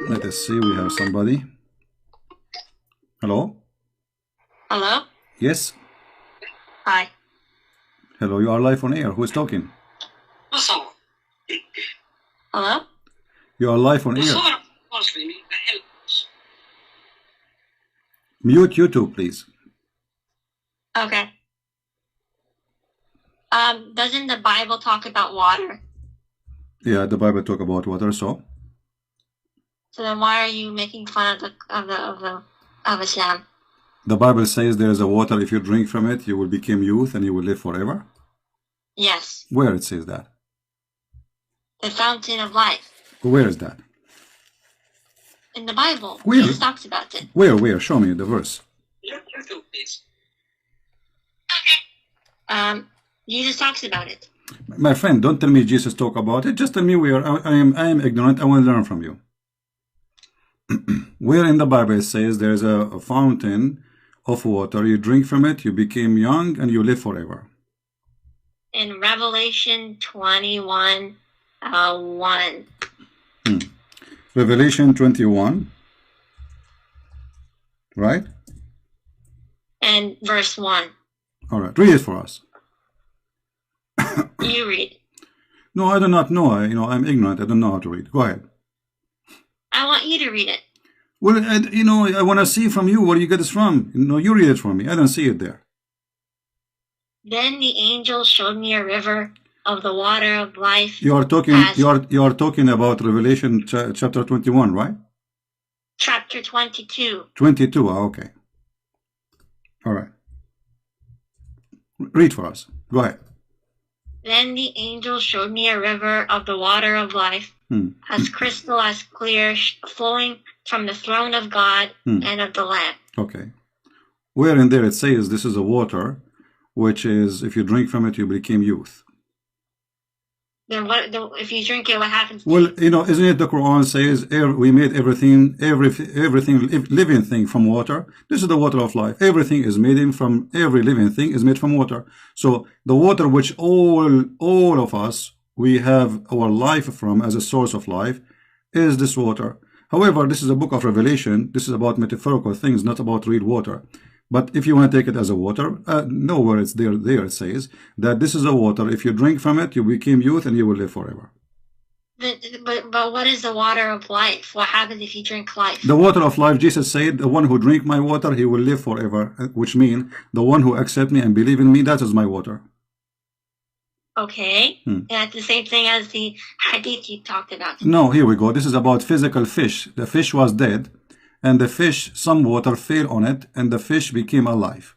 Let us see, we have somebody. Hello? Hello? Yes? Hi. Hello, you are live on air. Who is talking? Hello? You are live on air. Mute YouTube, please. Okay. Doesn't the Bible talk about water? Yeah, the Bible talk about water, so? So then why are you making fun of Islam? The Bible says there is a water, if you drink from it, you will become youth and you will live forever? Yes. Where it says that? The fountain of life. Where is that? In the Bible. Where? Jesus talks about it. Where? Show me the verse. YouTube, please. Jesus talks about it. My friend, don't tell me Jesus talk about it. Just tell me where. I am ignorant. I want to learn from you. Where in the Bible it says there is a fountain of water. You drink from it, you become young, and you live forever. In Revelation 21, 1. Revelation 21, right? And verse 1. All right, read it for us. You read. No, I do not know. I'm ignorant. I don't know how to read. Go ahead. I want you to read it. Well, I want to see from you where you get this from. You read it for me. I don't see it there. Then the angel showed me a river of the water of life. You are talking about Revelation chapter 21, right? Chapter 22. 22. Okay. All right. Read for us. Go ahead. Then the angel showed me a river of the water of life, as crystal, as clear, flowing from the throne of God and of the Lamb. Okay. Where in there it says this is a water, which is, if you drink from it, you become youth. Then if you drink it, what happens to you? Well, isn't it the Quran says we made everything living thing from water? This is the water of life. Everything is made from, every living thing is made from water. So the water which all of us, we have our life from as a source of life is this water. However, this is a book of Revelation. This is about metaphorical things, not about real water. But if you want to take it as a water, nowhere it's there it says that this is a water. If you drink from it, you become youth and you will live forever. But what is the water of life? What happens if you drink life? The water of life, Jesus said, the one who drink my water, he will live forever, which means the one who accept me and believe in me, that is my water. Okay. And that's the same thing as the hadith you talked about. No, here we go. This is about physical fish. The fish was dead. And the fish, some water fell on it, and the fish became alive.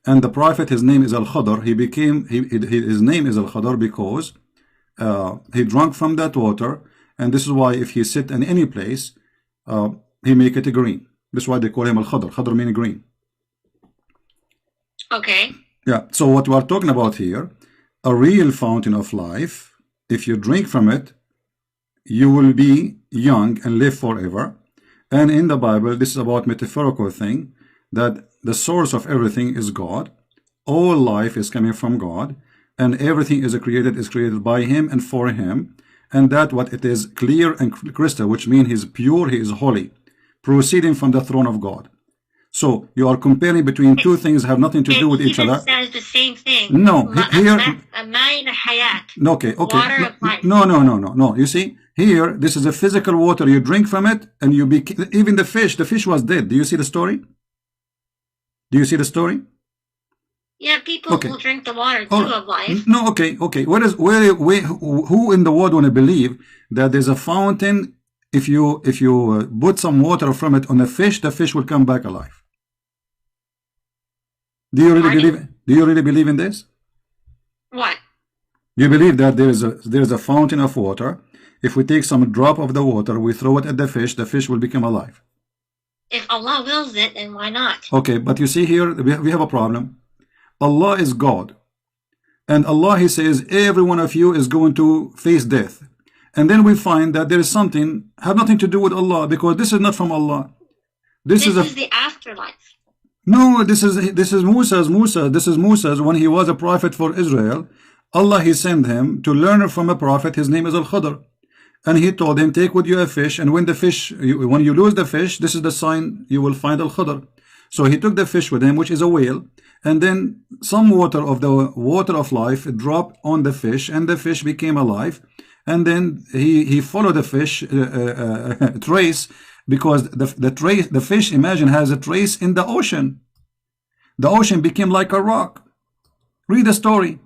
And the prophet, his name is Al-Khadr. His name is Al-Khadr because he drank from that water, and this is why if he sit in any place, he make it green. This is why they call him Al-Khadr. Khadr means green. Okay. Yeah. So what we are talking about here, a real fountain of life. If you drink from it, you will be young and live forever. And in the Bible, this is about metaphorical thing, that the source of everything is God. All life is coming from God, and everything is created by Him and for Him. And that what it is clear and crystal, which means He's pure, He is holy, proceeding from the throne of God. So you are comparing between two things have nothing to do with each other. Says the same thing. No, here. Okay. Water of life. No. You see, here, this is a physical water. You drink from it, and you become, even the fish was dead. Do you see the story? Do you see the story? Yeah, people will drink the water too of life. No, okay. Who in the world want to believe that there's a fountain? If you put some water from it on the fish will come back alive. Do you really believe in this? What? You believe that there is a fountain of water. If we take some drop of the water, we throw it at the fish will become alive. If Allah wills it, then why not? Okay, but you see here, we have a problem. Allah is God. And Allah, He says, every one of you is going to face death. And then we find that there is something, have nothing to do with Allah, because this is not from Allah. This is the afterlife. No, this is Musa's when he was a prophet for Israel. Allah, He sent him to learn from a prophet. His name is Al-Khadr. And he told him, take with you a fish, and when you lose the fish, this is the sign you will find Al-Khadr. So he took the fish with him, which is a whale, and then some water of the water of life dropped on the fish, and the fish became alive. And then he followed the fish trace, because the fish, imagine, has a trace in the ocean. The ocean became like a rock. Read the story.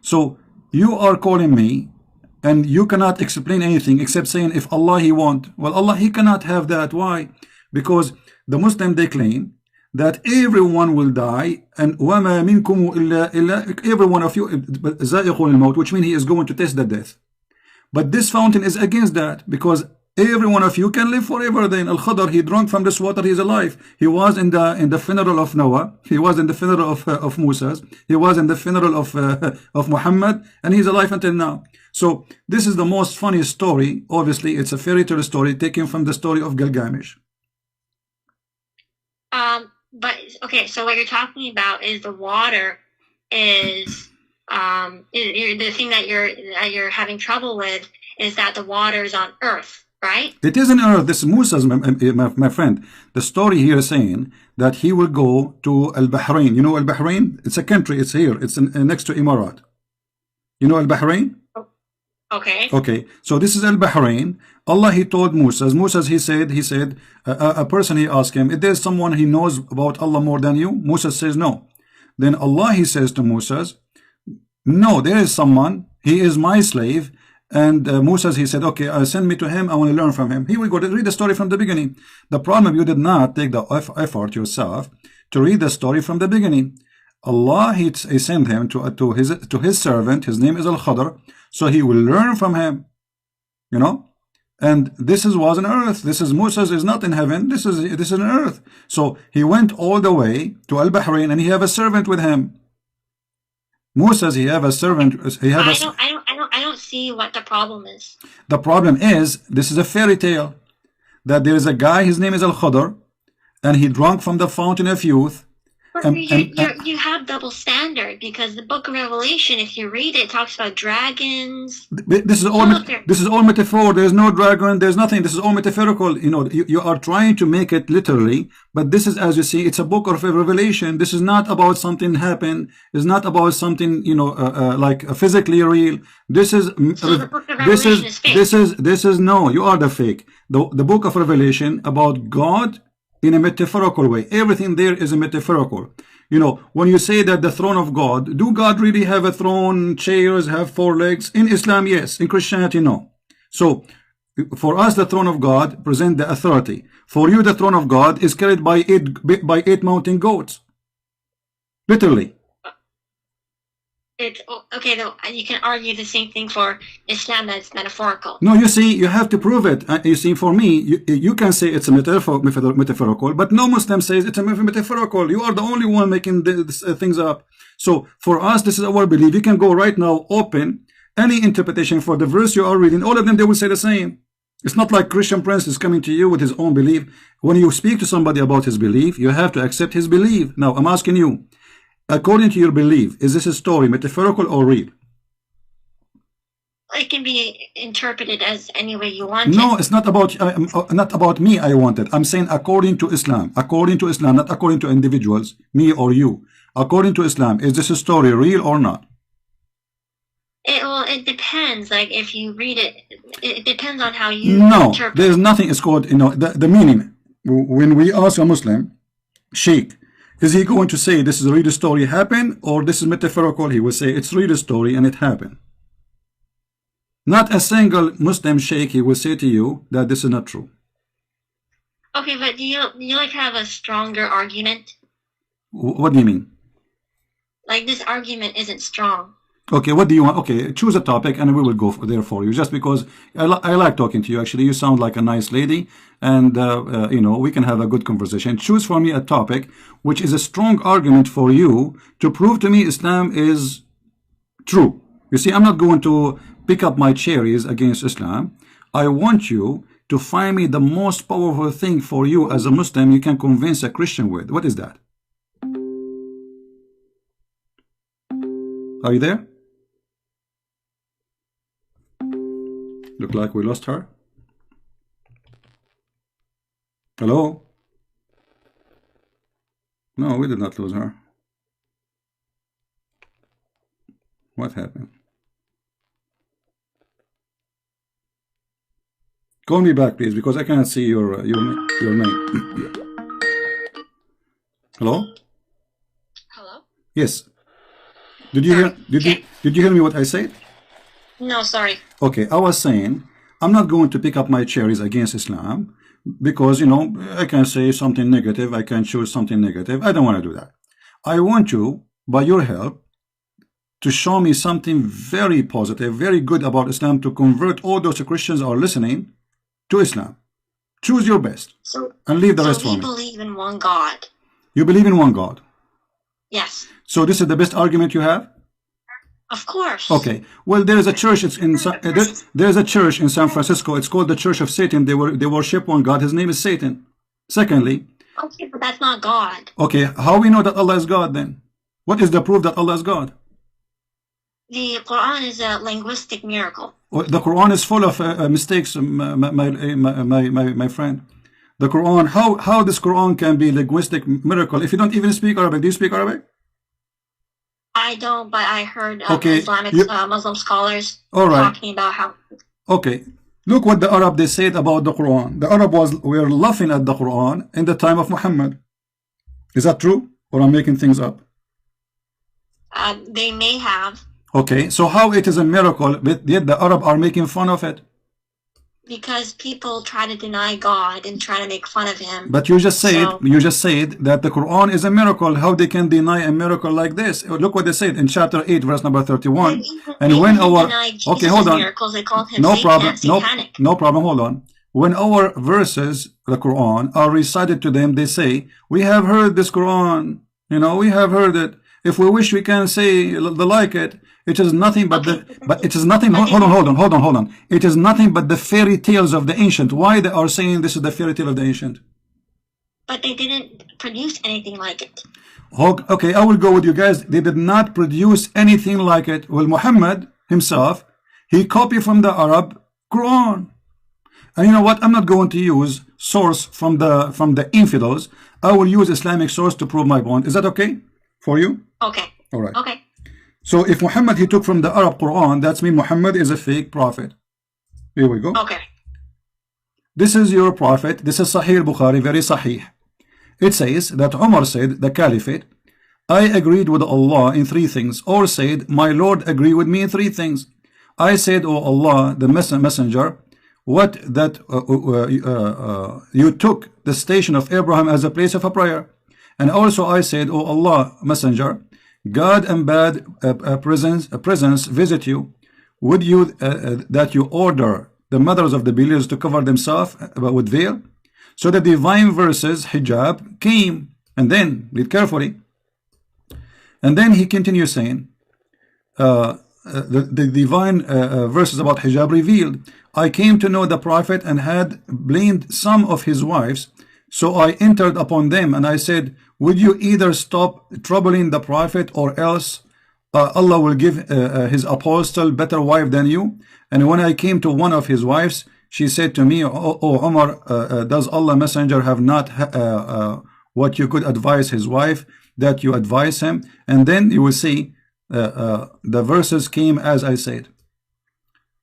So you are calling me, and you cannot explain anything except saying, if Allah He want. Well, Allah He cannot have that. Why? Because the Muslim, they claim that everyone will die, and وَمَا مِنْكُمُ إِلَّا every one of you زَائِقُ الْمَوْتِ, which means he is going to taste the death. But this fountain is against that, because every one of you can live forever. Then Al-Khadr, he drank from this water, he is alive. He was in the funeral of Noah, he was in the funeral of Musa, he was in the funeral of Muhammad, and he's alive until now. So this is the most funny story. Obviously, it's a fairy tale story taken from the story of Gilgamesh. But okay, so what you're talking about is the water is the thing that you're having trouble with is that the water is on earth, right? It is on earth. This Musa's, my friend. The story here is saying that he will go to Al-Bahrain. You know Al-Bahrain? It's a country. It's here. It's next to Emirat. You know Al-Bahrain? Okay. Okay. So this is Al-Bahrain. Allah, He told Musa, he said, a person, he asked him, is there someone he knows about Allah more than you? Musa says no. Then Allah, He says to Musa, no, there is someone, he is my slave. And Musa, he said, okay, send me to him, I want to learn from him. Here we go, read the story from the beginning. The problem, you did not take the effort yourself to read the story from the beginning. Allah, He sent him to his servant, his name is Al-Khadr, so he will learn from him, you know. And this was on earth. This is Musa is not in heaven. This is on earth. So he went all the way to Al-Bahrain, and he have a servant with him. Musa, he have a servant. I don't see what the problem is. The problem is, this is a fairy tale, that there is a guy, his name is Al-Khadr, and he drank from the fountain of youth. But you have double standard, because the book of Revelation, if you read it, talks about dragons. This is all metaphor. There's no dragon, there's nothing. This is all metaphorical. You know, you are trying to make it literally, but this is, as you see, it's a book of Revelation. This is not about something happened. It's not about something, you know, like physically real. This is no, you are the fake. The book of Revelation about God in a metaphorical way. Everything there is a metaphorical. You know, when you say that the throne of God, do God really have a throne, chairs, have four legs? In Islam, yes. In Christianity, no. So for us, the throne of God present the authority. For you, the throne of God is carried by eight mountain goats. Literally. It's okay, though. You can argue the same thing for Islam, that's metaphorical. No, you see, you have to prove it. You see, for me, you can say it's a metaphorical, but no Muslim says it's a metaphorical. You are the only one making these things up. So for us, this is our belief. You can go right now, open any interpretation for the verse you are reading. All of them, they will say the same. It's not like Christian Prince is coming to you with his own belief. When you speak to somebody about his belief, you have to accept his belief. Now, I'm asking you, according to your belief, is this a story metaphorical or real? It can be interpreted as any way you want it. No, it's not about me. I want it. I'm saying according to Islam. According to Islam, not according to individuals, me or you. According to Islam, is this a story real or not? It depends. Like if you read it, it depends on how you interpret. There's nothing. It's called, you know, the meaning. When we ask a Muslim, Sheikh, is he going to say this is a real story happened, or this is metaphorical? He will say it's real story and it happened. Not a single Muslim sheikh, he will say to you that this is not true. Okay, but do you like have a stronger argument? What do you mean? Like this argument isn't strong. Okay, what do you want? Okay, choose a topic and we will go there for you. Just because I like talking to you. Actually, you sound like a nice lady, and you know, we can have a good conversation. Choose for me a topic which is a strong argument for you to prove to me Islam is true. You see, I'm not going to pick up my cherries against Islam. I want you to find me the most powerful thing for you as a Muslim you can convince a Christian with. What is that? Are you there? Look like we lost her. Hello? No, we did not lose her. What happened? Call me back, please, because I cannot see your name. Hello? Hello? Yes. Did you hear? Did you hear me what I said? No, sorry. Okay, I was saying I'm not going to pick up my cherries against Islam because, you know, I can say something negative, I can choose something negative. I don't want to do that. I want you, by your help, to show me something very positive, very good about Islam to convert all those Christians who are listening to Islam. Choose your best and leave the rest for me. We believe in one God. You believe in one God? Yes. So this is the best argument you have? Of course. Okay. Well, there is a church. There's a church in San Francisco. It's called the Church of Satan. They worship one God. His name is Satan. Secondly. Okay, but that's not God. Okay. How we know that Allah is God then? What is the proof that Allah is God? The Quran is a linguistic miracle. The Quran is full of mistakes, my friend. The Quran. How this Quran can be linguistic miracle if you don't even speak Arabic? Do you speak Arabic? I don't, but I heard Islamic Muslim scholars talking about how. Okay, look what the Arab they said about the Quran. The Arab were laughing at the Quran in the time of Muhammad. Is that true, or I'm making things up? They may have. Okay, so how it is a miracle, but yet the Arab are making fun of it? Because people try to deny God and try to make fun of him. But you just said that the Quran is a miracle. How they can deny a miracle like this? Look what they said in chapter 8, verse number 31. And when our hold on, miracles, they called him no Satan, problem, no problem. Hold on. When our verses, the Quran, are recited to them, they say, "We have heard this Quran. You know, we have heard it. If we wish, we can say the like it." It is nothing but it is nothing. Hold on. It is nothing but the fairy tales of the ancient. Why they are saying this is the fairy tale of the ancient? But they didn't produce anything like it. Okay, I will go with you guys. They did not produce anything like it. Well, Muhammad himself, he copied from the Arab Quran. And you know what? I'm not going to use source from the infidels. I will use Islamic source to prove my point. Is that okay for you? Okay. All right. Okay. So if Muhammad he took from the Arab Quran, that means Muhammad is a fake prophet. Here we go. Okay. This is your prophet. This is Sahih Bukhari, very Sahih. It says that Umar said, the Caliphate, I agreed with Allah in three things, or said, my Lord agreed with me in three things. I said, O Allah, the messenger, what that you took the station of Abraham as a place of a prayer. And also I said, O Allah, messenger, God and bad presence visit you. Would you that you order the mothers of the believers to cover themselves with veil? So the divine verses hijab came, and then read carefully. And then he continues saying, the divine verses about hijab revealed. I came to know the prophet and had blamed some of his wives. So I entered upon them and I said, would you either stop troubling the prophet or else Allah will give his apostle better wife than you? And when I came to one of his wives, she said to me, O Umar, does Allah messenger have not what you could advise his wife that you advise him? And then you will see the verses came as I said.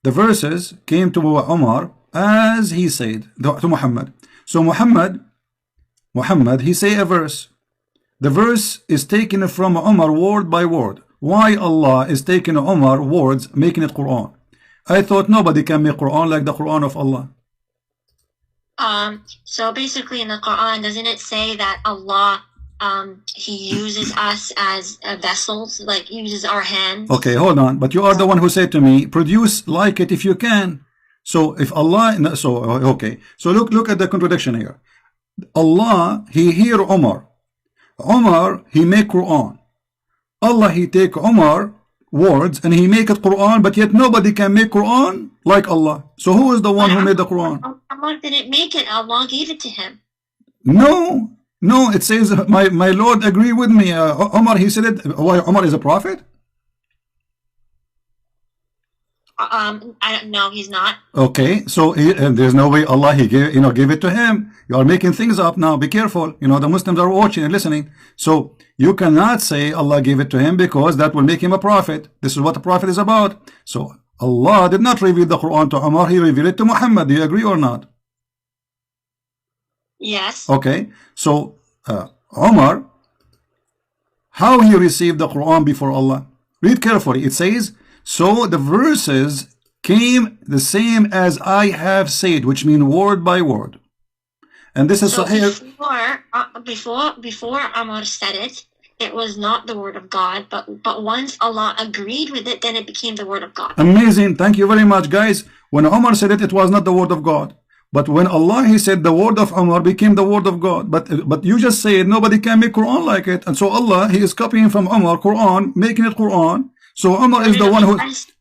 The verses came to Umar as he said to Muhammad. So Muhammad, he say a verse. The verse is taken from Umar word by word. Why Allah is taking Umar words, making it Quran? I thought nobody can make Quran like the Quran of Allah. So basically in the Quran, doesn't it say that Allah, he uses us as vessels, like uses our hands? Okay, hold on. But you are the one who said to me, produce like it if you can. So if Allah, okay. So look at the contradiction here. Allah, he hear Umar. Umar, he make Quran. Allah, he take Umar words and he make it Quran, but yet nobody can make Quran like Allah. So who is the one who made the Quran? Allah didn't make it. Allah gave it to him. No, it says my Lord agree with me. Umar, he said it. Why Umar is a prophet? No, he's not. Okay, so there's no way Allah he gave it to him. You are making things up now. Be careful. The Muslims are watching and listening. So you cannot say Allah gave it to him because that will make him a prophet. This is what the prophet is about. So Allah did not reveal the Quran to Umar. He revealed it to Muhammad. Do you agree or not? Yes. Okay. So Umar, how he received the Quran before Allah? Read carefully. It says, so the verses came the same as I have said, which mean word by word. And this is So Sahih. before Umar said it, it was not the word of God, but once Allah agreed with it, then it became the word of God. Amazing. Thank you very much, guys. When Umar said it, it was not the word of God. But when Allah he said, the word of Umar became the word of God. But you just said nobody can make Quran like it. And so Allah he is copying from Umar Quran, making it Quran. So Umar is the one who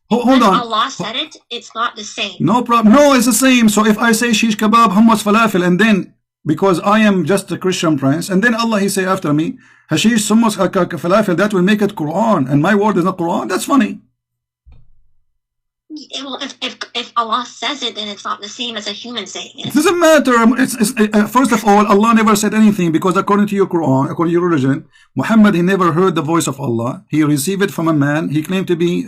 hold on. Allah said it, it's not the same. No problem. No, it's the same. So if I say shish kebab, hummus, falafel, and then because I am just a Christian prince, and then Allah he say after me, hashish, hummus, falafel, that will make it Quran, and my word is not Quran. That's funny. Well, if Allah says it, then it's not the same as a human saying it. It doesn't matter. First of all, Allah never said anything because according to your Quran, according to your religion, Muhammad he never heard the voice of Allah. He received it from a man. He claimed to be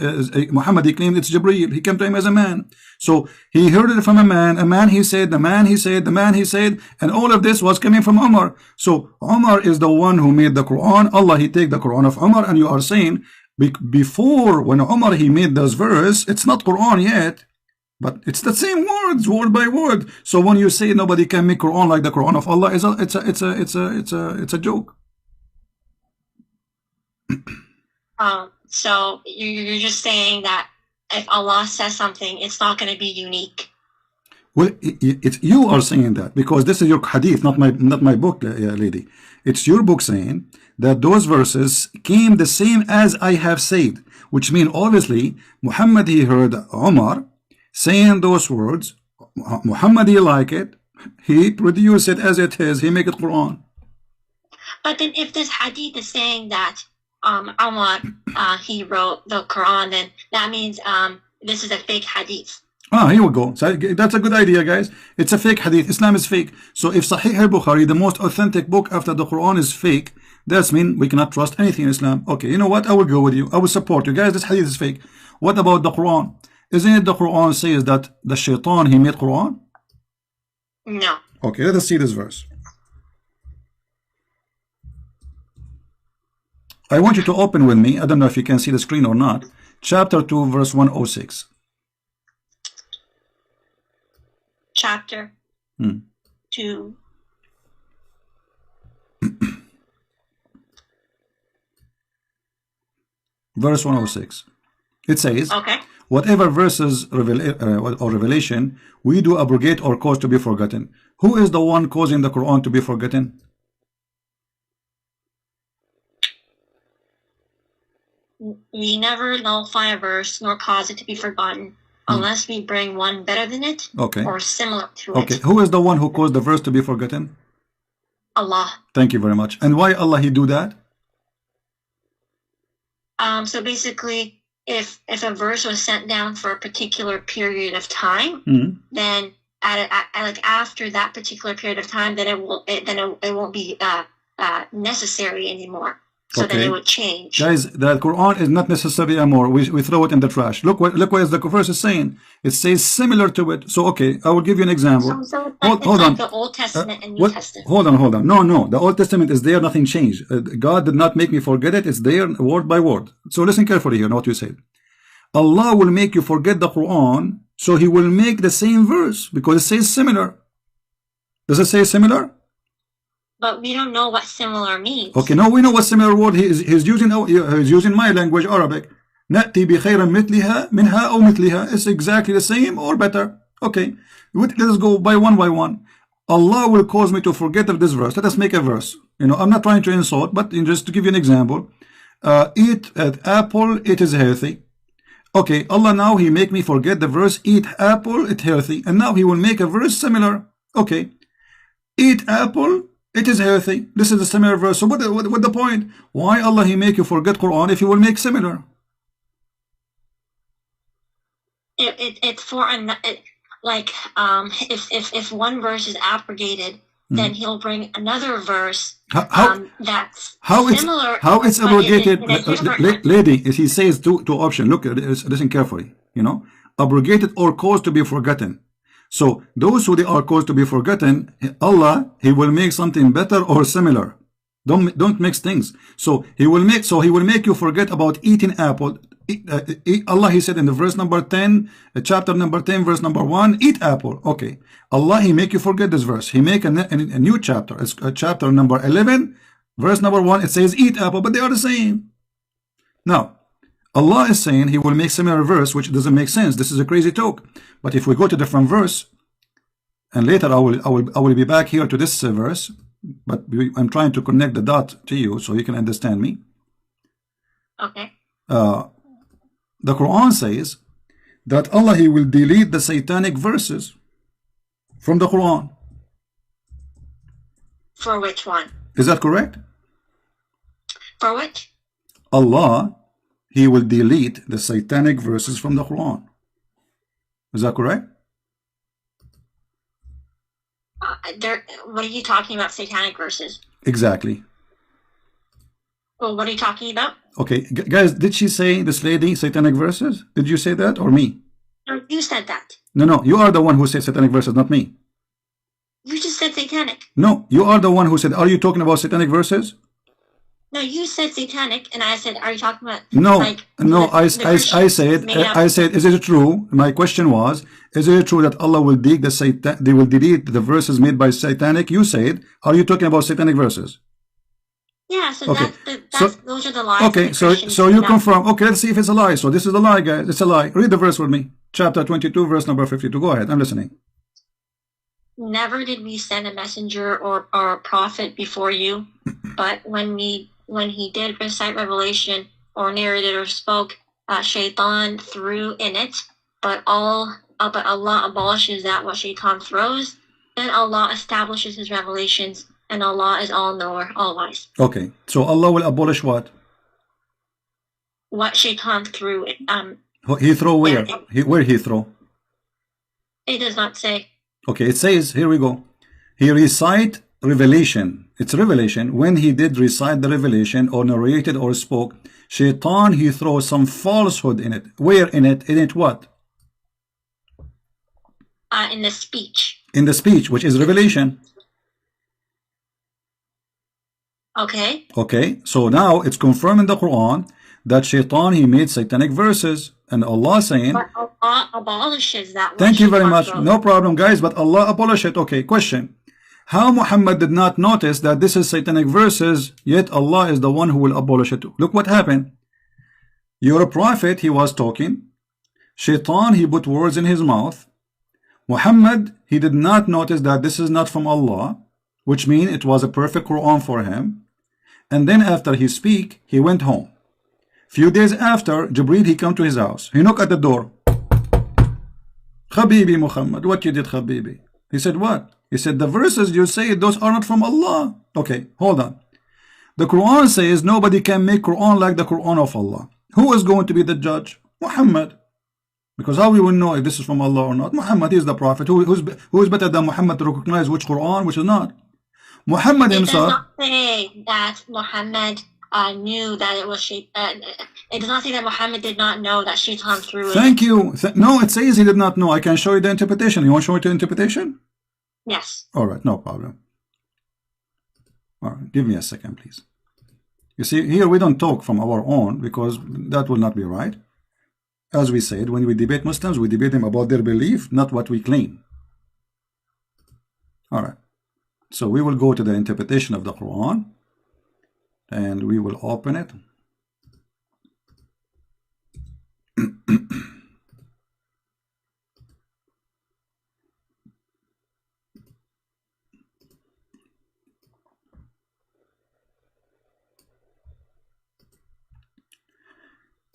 Muhammad. He claimed it's Jibreel. He came to him as a man. So he heard it from a man. A man he said. The man he said. The man he said. And all of this was coming from Umar. So Umar is the one who made the Quran. Allah he take the Quran of Umar, and you are saying before when Umar he made this verse, it's not Quran yet. But it's the same words, word by word. So when you say nobody can make Quran like the Quran of Allah, it's a joke. So you're just saying that if Allah says something, it's not going to be unique. Well, you are saying that because this is your hadith, not my book, lady. It's your book saying that those verses came the same as I have said, which means obviously Muhammad he heard Umar saying those words. Muhammad he like it, he produced it as it is, he make it Quran. But then if this hadith is saying that Umar he wrote the Quran, then that means this is a fake hadith. Here we go. So that's a good idea, guys. It's a fake hadith. Islam is fake. So if Sahih al-Bukhari, the most authentic book after the Quran, is fake, that's mean we cannot trust anything in Islam. Okay, you know what? I will go with you. I will support you guys. This hadith is fake. What about the Quran? Isn't it the Quran says that the shaitan he made Quran? No. Okay, let us see this verse. I want you to open with me. I don't know if you can see the screen or not. Chapter 2, verse 106. Chapter 2. Verse 106. It says, okay. Whatever verses or revelation we do abrogate or cause to be forgotten. Who is the one causing the Quran to be forgotten? We never nullify a verse nor cause it to be forgotten unless we bring one better than it or similar to it. Okay, who is the one who caused the verse to be forgotten? Allah. Thank you very much. And why Allah he do that? So basically, if a verse was sent down for a particular period of time, then like after that particular period of time, then it won't be necessary anymore. So then it would change. Guys, the Quran is not necessary anymore. We throw it in the trash. Look what the verse is saying. It says similar to it. So okay, I will give you an example. So hold on. The Old Testament and New Testament. Hold on. No. The Old Testament is there. Nothing changed. God did not make me forget it. It's there, word by word. So listen carefully here. Know what you said. Allah will make you forget the Quran, so He will make the same verse because it says similar. Does it say similar? But we don't know what similar means. Okay, no, we know what similar word he's using my language, Arabic. نأتي بخير مثلها منها أو مثلها. It's exactly the same or better. Okay, let us go by one. Allah will cause me to forget of this verse. Let us make a verse. I'm not trying to insult, but just to give you an example. Eat apple, it is healthy. Okay, Allah now He make me forget the verse. Eat apple, it healthy. And now He will make a verse similar. Okay, eat apple, it is healthy. This is a similar verse. So what the point? Why Allah He make you forget Quran if He will make similar? It's for like if one verse is abrogated, then he'll bring another verse that's similar. How it's abrogated, in a different one. lady? He says two options. Look, listen carefully. You know, abrogated or caused to be forgotten. So those who they are caused to be forgotten, Allah, He will make something better or similar. Don't mix things. So He will make you forget about eating apple. Allah, He said in the verse number 10, chapter number 10, verse number 1, eat apple. Okay. Allah, He make you forget this verse. He make a new chapter. It's chapter number 11, verse number 1. It says eat apple, but they are the same. Now, Allah is saying He will make similar verse, which doesn't make sense. This is a crazy talk. But if we go to different verse, and later I will be back here to this verse, but I'm trying to connect the dot to you so you can understand me. Okay. The Quran says that Allah, He will delete the satanic verses from the Quran. For which one? Is that correct? For which? Allah, He will delete the satanic verses from the Quran. Is that correct? What are you talking about, satanic verses? Exactly. Well, what are you talking about? Okay, guys, did she say, this lady, satanic verses? Did you say that or me? No, you said that. No, you are the one who said satanic verses, not me. You just said satanic. No, you are the one who said, are you talking about satanic verses? No, you said satanic, and I said, are you talking about? No, like, I said, is it true? My question was, is it true that Allah will delete the verses made by satanic? You said, are you talking about satanic verses? Yeah, so okay. Those are the lies. Okay, so you confirm. Okay, let's see if it's a lie. So this is a lie, guys. It's a lie. Read the verse with me. Chapter 22, verse number 52. Go ahead. I'm listening. Never did we send a messenger or a prophet before you, but when he did recite revelation or narrated or spoke, shaitan threw in it, but Allah abolishes that what shaitan throws. Then Allah establishes His revelations, and Allah is all-knower, all-wise. Okay, so Allah will abolish what? What shaitan threw. He throw where? Where he throw? It does not say. Okay, it says, here we go. He recite revelation. It's revelation. When he did recite the revelation or narrated or spoke, shaitan, he throws some falsehood in it. Where in it? In it what? In the speech. In the speech, which is revelation. Okay. Okay, so now it's confirmed in the Quran that shaitan, he made satanic verses. And Allah saying, but Allah abolishes that. Thank you very much. No problem, guys, but Allah abolished it. Okay, question. How Muhammad did not notice that this is satanic verses, yet Allah is the one who will abolish it? Look what happened. Your prophet, he was talking. Shaitan, he put words in his mouth. Muhammad, he did not notice that this is not from Allah, which means it was a perfect Quran for him. And then after he speak, he went home. Few days after, Jibreel, he come to his house. He knocked at the door. Habibi Muhammad, what you did, Habibi? He said, what? He said, the verses you say, those are not from Allah. Okay, hold on. The Quran says nobody can make Quran like the Quran of Allah. Who is going to be the judge? Muhammad. Because how we will know if this is from Allah or not? Muhammad is the prophet. Who is better than Muhammad to recognize which Quran, which is not? Muhammad himself. It does not say that Muhammad knew that it was shaitan. It does not say that Muhammad did not know that shaitan threw it. Thank you. No, it says he did not know. I can show you the interpretation. You want to show me the interpretation? Yes. All right, no problem. All right, give me a second, please. You see, here we don't talk from our own because that will not be right. As we said, when we debate Muslims, we debate them about their belief, not what we claim. All right. So we will go to the interpretation of the Quran and we will open it.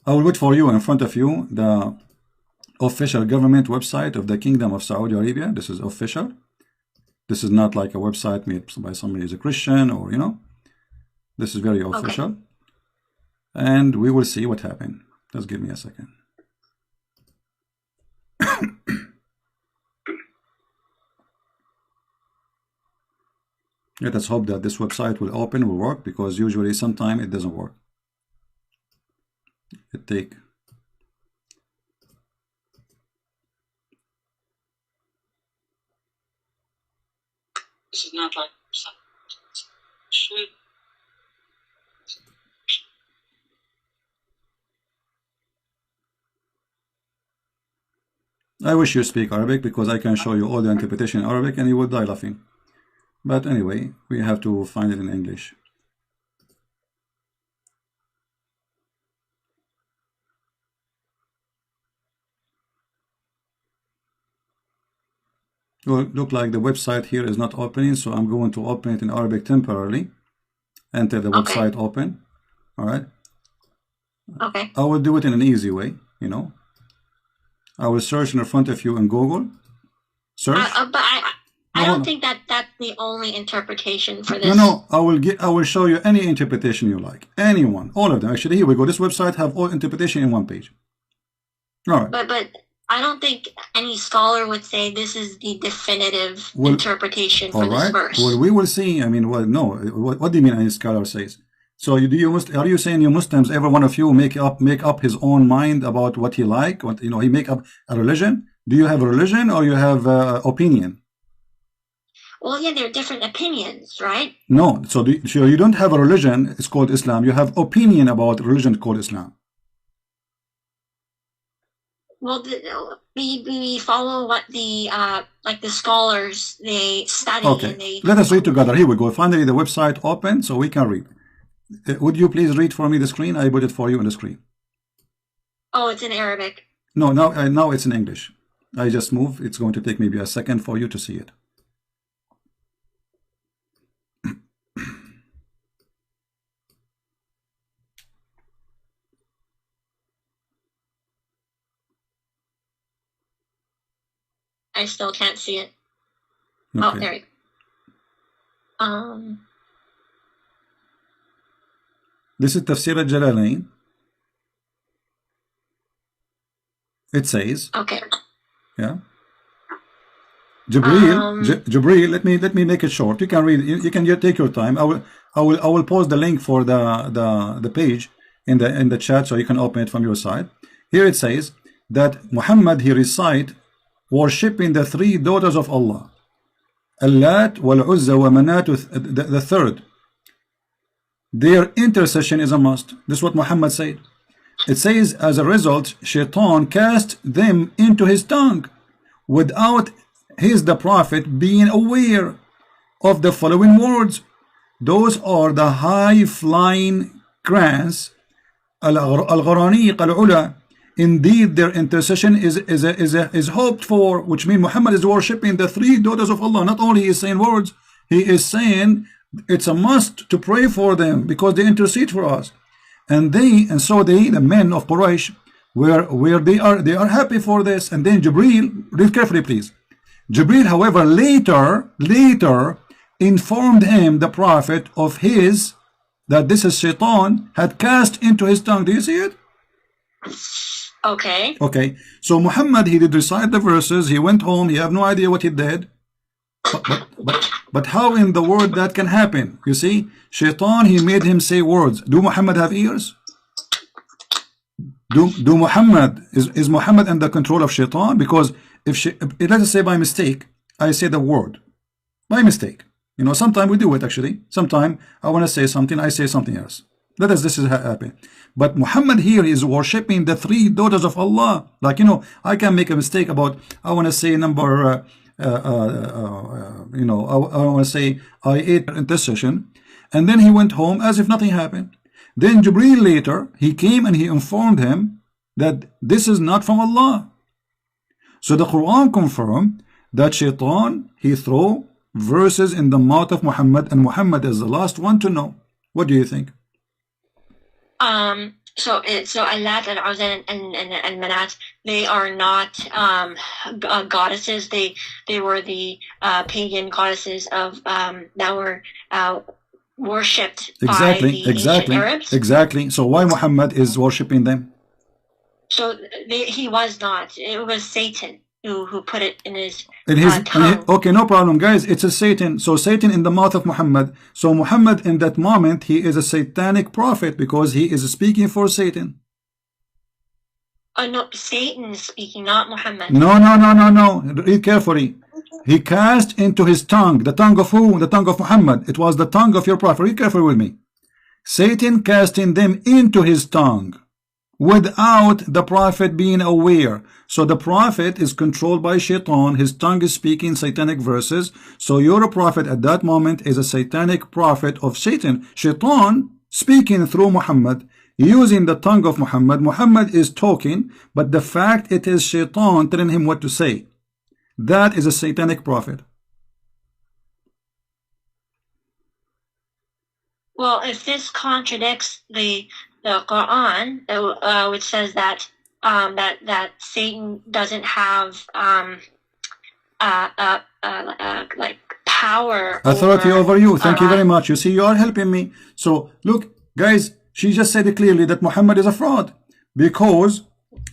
I will put for you in front of you the official government website of the Kingdom of Saudi Arabia. This is official. This is not like a website made by somebody who's a Christian or, you know. This is very official. Okay. And we will see what happened. Just give me a second. Let us hope that this website will open, will work, because usually sometimes it doesn't work. It take. This is not like should. I wish you speak Arabic, because I can show you all the interpretation in Arabic and you will die laughing. But anyway, we have to find it in English. Well, look like the website here is not opening, so I'm going to open it in Arabic temporarily. Enter the website open. All right. Okay. I will do it in an easy way, you know. I will search in front of you in Google. Search. But I don't think that that's the only interpretation for this. No, I will show you any interpretation you like. Anyone, all of them. Actually, here we go. This website have all interpretation in one page. All right. But I don't think any scholar would say this is the definitive interpretation for this verse. Well, we will see. I mean, well, no. What do you mean any scholar says? So are you saying you Muslims, every one of you make up his own mind about what he like? What, you know, he make up a religion? Do you have a religion or you have opinion? Well, yeah, there are different opinions, right? No. So you don't have a religion. It's called Islam. You have opinion about religion called Islam. Well, we follow what the like the scholars they study. Okay. And they. Let us read together. Here we go. Finally, the website open so we can read. Would you please read for me the screen? I put it for you on the screen. Oh, it's in Arabic. No, now it's in English. I just move. It's going to take maybe a second for you to see it. I still can't see it. Okay. Oh, there you go. This is Tafsir al-Jalalain. It says. Okay. Yeah. Jibril. Let me make it short. You can read. You can take your time. I will post the link for the page in the chat so you can open it from your side. Here it says that Muhammad he recite worshipping the three daughters of Allah, Allat wal Uzza wa Manat, the third. Their intercession is a must. This is what Muhammad said. It says, as a result, Shaitan cast them into his tongue without the Prophet being aware of the following words. Those are the high-flying crans, al-gharaniq al-ula. Indeed, their intercession is hoped for, which means Muhammad is worshipping the three daughters of Allah. Not only is saying words, he is saying it's a must to pray for them because they intercede for us. And so the men of Quraysh, where they are happy for this. And then Jibril, read carefully please. Jibril, however, later informed him, the Prophet, of that this is Shaitan had cast into his tongue. Do you see it? Okay. Okay. So Muhammad, he did recite the verses. He went home. He have no idea what he did. But how in the world that can happen? You see, Shaitan, he made him say words. Do Muhammad have ears? Do Muhammad, is Muhammad under control of Shaitan? Because if let us say by mistake, I say the word. By mistake. You know, sometimes we do it actually. Sometimes I want to say something, I say something else. This is happen. But Muhammad here is worshipping the three daughters of Allah. Like, you know, I can make a mistake about, I want to say number, you know, I want to say I ate intercession. And then he went home as if nothing happened. Then Jibreel later, he came and he informed him that this is not from Allah. So the Quran confirmed that Shaitan, he threw verses in the mouth of Muhammad, and Muhammad is the last one to know. What do you think? So Allat and Uzza and Manat, they are not goddesses. They were the pagan goddesses of that were worshipped by the ancient Arabs. Exactly. So why Muhammad is worshipping them? So he was not. It was Satan who put it in his tongue. Okay, no problem, guys. It's a Satan. So Satan in the mouth of Muhammad. So Muhammad in that moment, he is a satanic prophet because he is speaking for Satan. No, Satan is speaking, not Muhammad. No. Read carefully. He cast into his tongue. The tongue of who? The tongue of Muhammad. It was the tongue of your prophet. Read carefully with me. Satan casting them into his tongue without the prophet being aware. So the prophet is controlled by Shaitan. His tongue is speaking satanic verses. So your prophet at that moment is a satanic prophet of Satan. Shaitan speaking through Muhammad, using the tongue of Muhammad. Muhammad is talking, but the fact it is Shaitan telling him what to say. That is a satanic prophet. Well, if this contradicts the Qur'an, which says that that Satan doesn't have like power, authority over you. Thank you very much. You see, you are helping me. So look, guys, she just said it clearly that Muhammad is a fraud because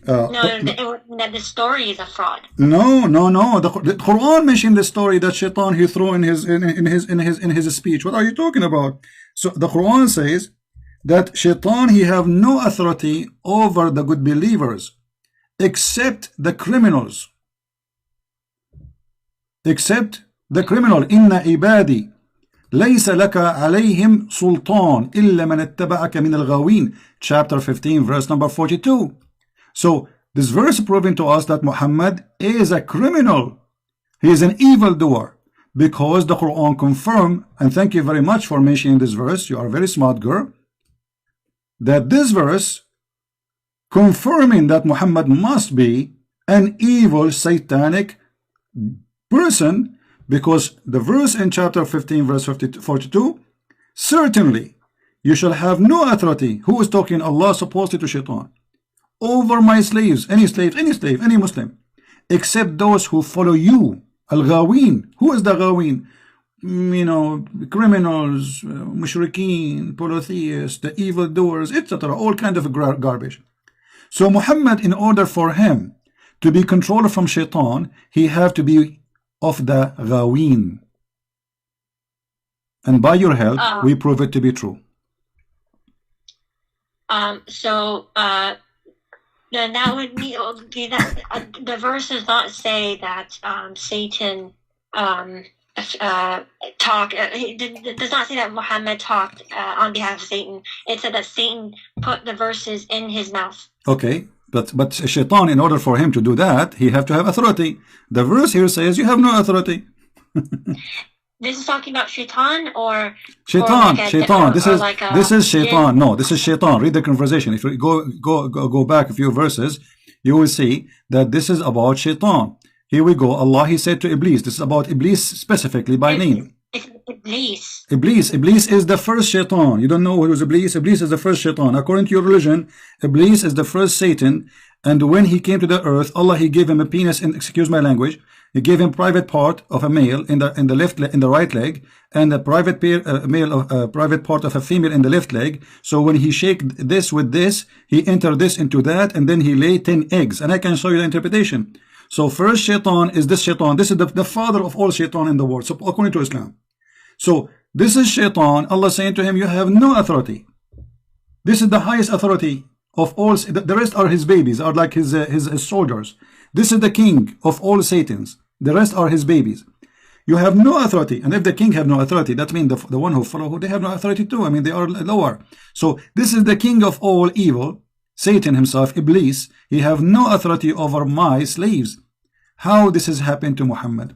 the story is a fraud. No. The Quran mentioned the story that Shaitan he threw in his speech. What are you talking about? So the Quran says that Shaitan he have no authority over the good believers except the criminals. Except the criminal. Inna ibadi laysa laka alayhim sultan illa man ittaba'aka min al-ghawin. Chapter 15 verse number 42. So this verse proving to us that Muhammad is a criminal. He is an evildoer because the Quran confirm, and thank you very much for mentioning this verse. You are a very smart girl. That this verse confirming that Muhammad must be an evil satanic person because the verse in chapter 15 verse 42, certainly you shall have no authority. Who is talking? Allah supposedly to Shaitan. Over my slaves, any slave, any Muslim, except those who follow you. Al-Ghawin. Who is the Ghawin? You know, criminals, mushrikeen, polytheists, the evildoers, etc. All kind of garbage. So Muhammad, in order for him to be controlled from Shaitan, he have to be of the Ghawin. And by your help, we prove it to be true. Then that would be that the verse does not say that Satan talked. It does not say that Muhammad talked on behalf of Satan. It said that Satan put the verses in his mouth. Okay, but Shaitan, in order for him to do that, he have to have authority. The verse here says you have no authority. This is talking about Shaitan or Shaitan. This is Shaitan. No, this is Shaitan. Read the conversation. If you go back a few verses, you will see that this is about Shaitan. Here we go. Allah he said to Iblis. This is about Iblis specifically by name. It's Iblis. Iblis is the first Shaitan. You don't know who was Iblis? Iblis is the first Shaitan. According to your religion, Iblis is the first Satan. And when he came to the earth, Allah he gave him a penis. And excuse my language. He gave him private part of a male in the right leg, and a private private part of a female in the left leg. So when he shake this with this, he enter this into that, and then he lay 10 eggs. And I can show you the interpretation. So first Shaitan is this Shaitan. This is the father of all Shaitan in the world. So according to Islam. So this is Shaitan. Allah saying to him, you have no authority. This is the highest authority of all. The rest are his babies, are like his soldiers. This is the king of all Satans. The rest are his babies. You have no authority. And if the king have no authority, that means the one who follow, they have no authority too. I mean, they are lower. So this is the king of all evil, Satan himself, Iblis. He have no authority over my slaves. How this has happened to Muhammad?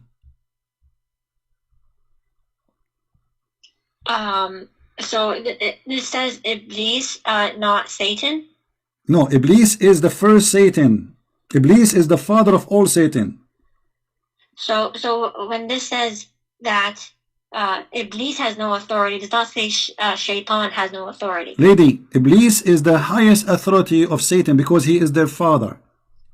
So this says Iblis, not Satan? No, Iblis is the first Satan. Iblis is the father of all Satan. So when this says that Iblis has no authority, it does not say Shaitan has no authority. Lady, Iblis is the highest authority of Satan because he is their father.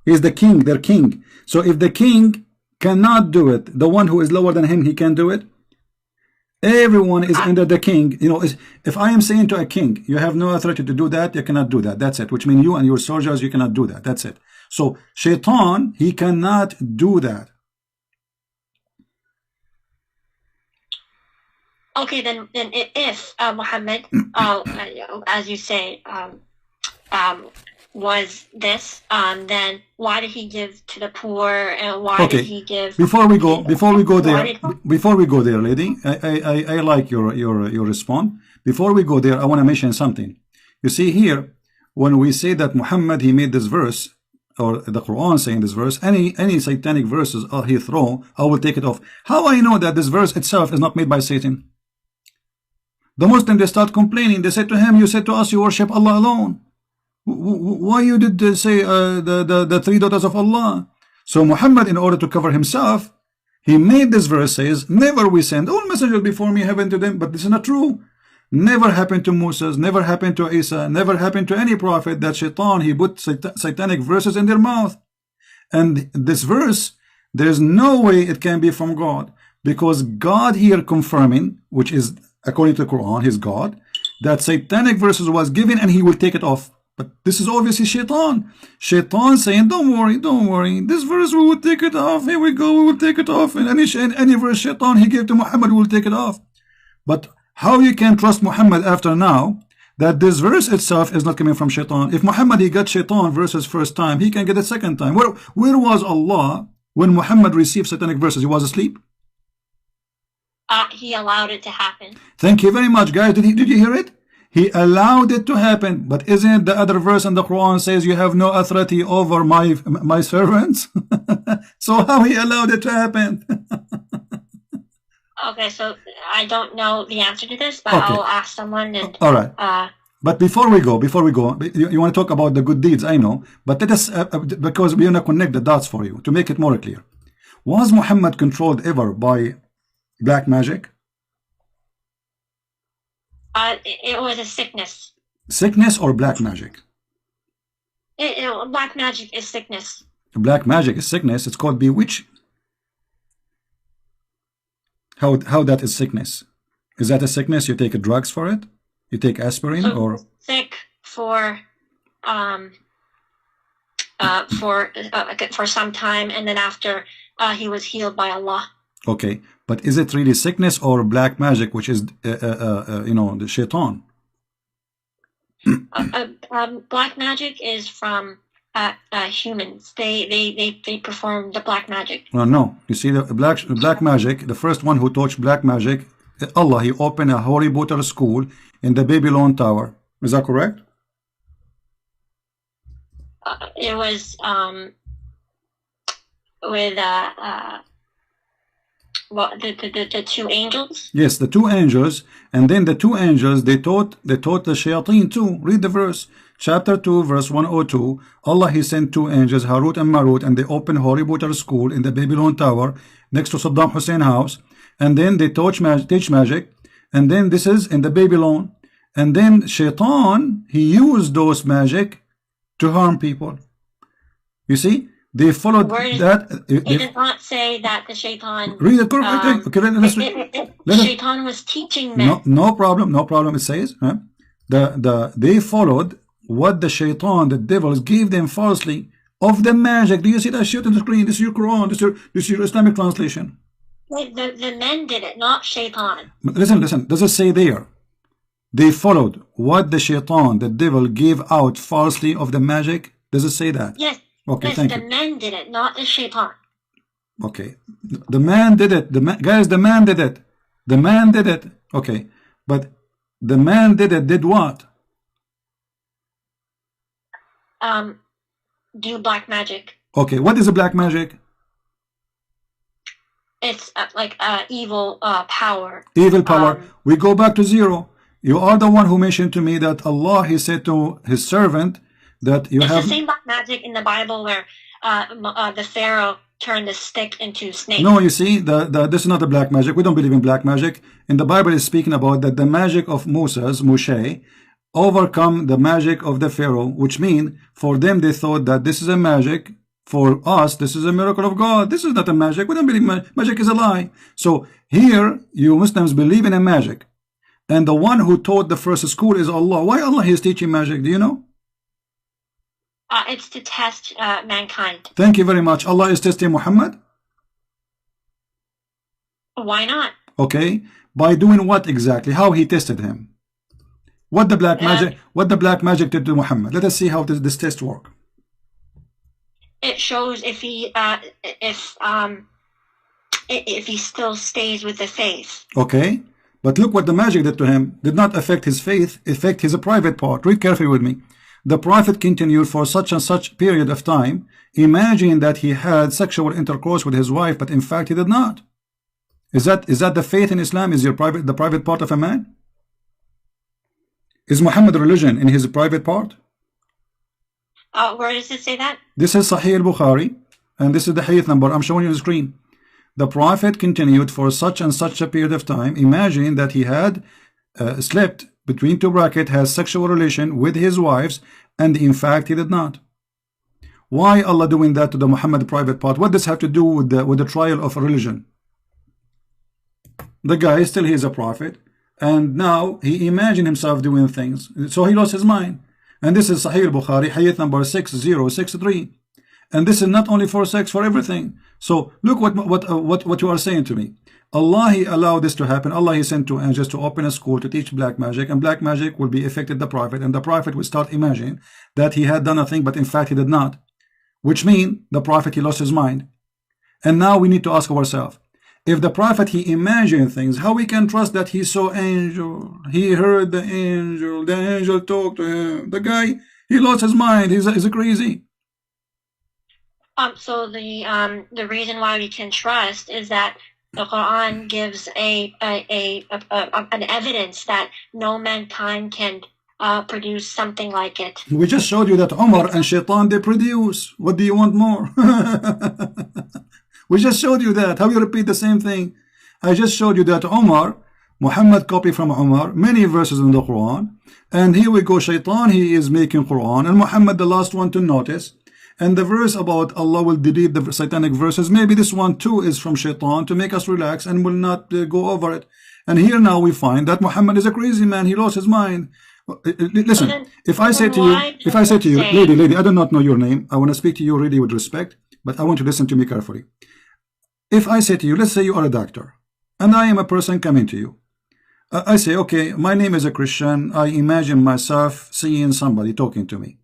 He is the king, their king. So if the king cannot do it, the one who is lower than him, he can do it. Everyone is under the king. You know, if I am saying to a king, you have no authority to do that, you cannot do that. That's it. Which means you and your soldiers, you cannot do that. That's it. So Shaitan, he cannot do that. Okay, then if Muhammad, as you say, was this, then why did he give to the poor, and why did he give? Before we go there, lady, I like your response. Before we go there, I want to mention something. You see here, when we say that Muhammad, he made this verse, or the Quran saying this verse, any satanic verses he throw, I will take it off. How I know that this verse itself is not made by Satan? The Muslims, they start complaining. They said to him, you said to us, you worship Allah alone. Why you did say the three daughters of Allah? So Muhammad, in order to cover himself, he made this verse says, never we send all messengers before me heaven to them. But this is not true. Never happened to Moses, never happened to Isa, never happened to any prophet that Shaitan, he put satanic verses in their mouth. And this verse, there's no way it can be from God, because God here confirming, which is according to the Quran, his God, that satanic verses was given and he will take it off. But this is obviously Shaitan. Shaitan saying, don't worry. This verse, we will take it off. Here we go, we will take it off. And any verse Shaitan he gave to Muhammad, we will take it off. But how you can trust Muhammad after now, that this verse itself is not coming from Shaitan? If Muhammad, he got Shaitan verses first time, he can get it second time. Where was Allah when Muhammad received satanic verses? He was asleep? He allowed it to happen. Thank you very much, guys. Did you hear it? He allowed it to happen. But isn't the other verse in the Quran says you have no authority over my servants? So how he allowed it to happen? Okay, so I don't know the answer to this, but I'll ask someone. And, all right. But before we go, you want to talk about the good deeds, I know. But let us, because we want to connect the dots for you to make it more clear. Was Muhammad controlled ever by black magic? It was a sickness. Sickness or black magic? Black magic is sickness. Black magic is sickness. It's called bewitch. How that is sickness? Is that a sickness? You take drugs for it? You take aspirin, so or sick for some time, and then after he was healed by Allah. Okay, but is it really sickness or black magic, which is the Shaitan? Black magic is from humans. They perform the black magic. No. You see, the black magic, the first one who taught black magic, Allah, he opened a Harry Potter school in the Babylon Tower. Is that correct? It was with the two angels. Yes, the two angels, and then the two angels they taught the shayateen too. Read the verse, chapter 2, verse 102. Allah, he sent two angels, Harut and Marut, and they opened Harry Potter school in the Babylon Tower next to Saddam Hussein house. And then they teach magic, and then this is in the Babylon. And then Shaitan, he used those magic to harm people. You see, they followed that. It did not say that the Shaitan. Read it correctly. Okay, Shaitan was teaching them. No problem. It says they followed what the Shaitan, the devils, gave them falsely of the magic. Do you see that shit on the screen? This is your Quran. This is your Islamic translation. The men did it, not Shaitan. Listen. Does it say there? They followed what the Shaitan, the devil, gave out falsely of the magic. Does it say that? Yes. Okay, yes, thank you. The men did it, not the Shaitan. Okay. The man did it. Guys, the man did it. The man did it. Okay. But the man did it. Did what? Do black magic. Okay. What is a black magic? It's like evil power. Evil power. We go back to zero. You are the one who mentioned to me that Allah, he said to his servant that you have... It's the same black magic in the Bible where the Pharaoh turned the stick into snake. No, you see, this is not a black magic. We don't believe in black magic. In the Bible is speaking about that the magic of Moshe, overcome the magic of the Pharaoh, which means for them they thought that this is a magic For us, this is a miracle of God. This is not a magic. We don't believe magic is a lie. So here, you Muslims believe in a magic. And the one who taught the first school is Allah. Why Allah is teaching magic? Do you know? It's to test mankind. Thank you very much. Allah is testing Muhammad? Why not? Okay. By doing what exactly? How he tested him? What the black magic did to Muhammad? Let us see how this test work. It shows if he still stays with the faith. Okay. But look what the magic did to him. Did not affect his faith, affect his private part. Read carefully with me. The prophet continued for such and such period of time, imagining that he had sexual intercourse with his wife, but in fact he did not. Is that the faith in Islam? Is the private part of a man? Is Muhammad religion in his private part? Where does it say that? This is Sahih al-Bukhari, and this is the hadith number I'm showing you on the screen. The prophet continued for such and such a period of time, imagining that he had slept, between two brackets, has sexual relation with his wives, and in fact he did not. Why Allah doing that to the Muhammad private part? What does this have to do with the trial of a religion? The guy still he is a prophet, and now he imagined himself doing things, so he lost his mind. And this is Sahih al-Bukhari, hadith number 6063. And this is not only for sex, for everything. So look what you are saying to me. Allah he allowed this to happen. Allah he sent two angels to open a school to teach black magic, and black magic will be affected the prophet, and the prophet will start imagining that he had done a thing, but in fact he did not. Which means the prophet he lost his mind. And now we need to ask ourselves, if the prophet he imagined things, how we can trust that he saw angel, he heard the angel talked to him? The guy he lost his mind. He's crazy. So the reason why we can trust is that the Quran gives an evidence that no mankind can produce something like it. We just showed you that Umar and Shaitan they produce. What do you want more? We just showed you that. How you repeat the same thing? I just showed you that Umar, Muhammad copied from Umar many verses in the Quran, and here we go. Shaitan he is making Quran, and Muhammad the last one to notice. And the verse about Allah will delete the satanic verses, maybe this one too is from Shaitan to make us relax and will not go over it. And here now we find that Muhammad is a crazy man. He lost his mind. Listen, if I say to you, lady, I do not know your name. I want to speak to you really with respect, but I want you to listen to me carefully. If I say to you, let's say you are a doctor, and I am a person coming to you. I say, okay, my name is a Christian. I imagine myself seeing somebody talking to me.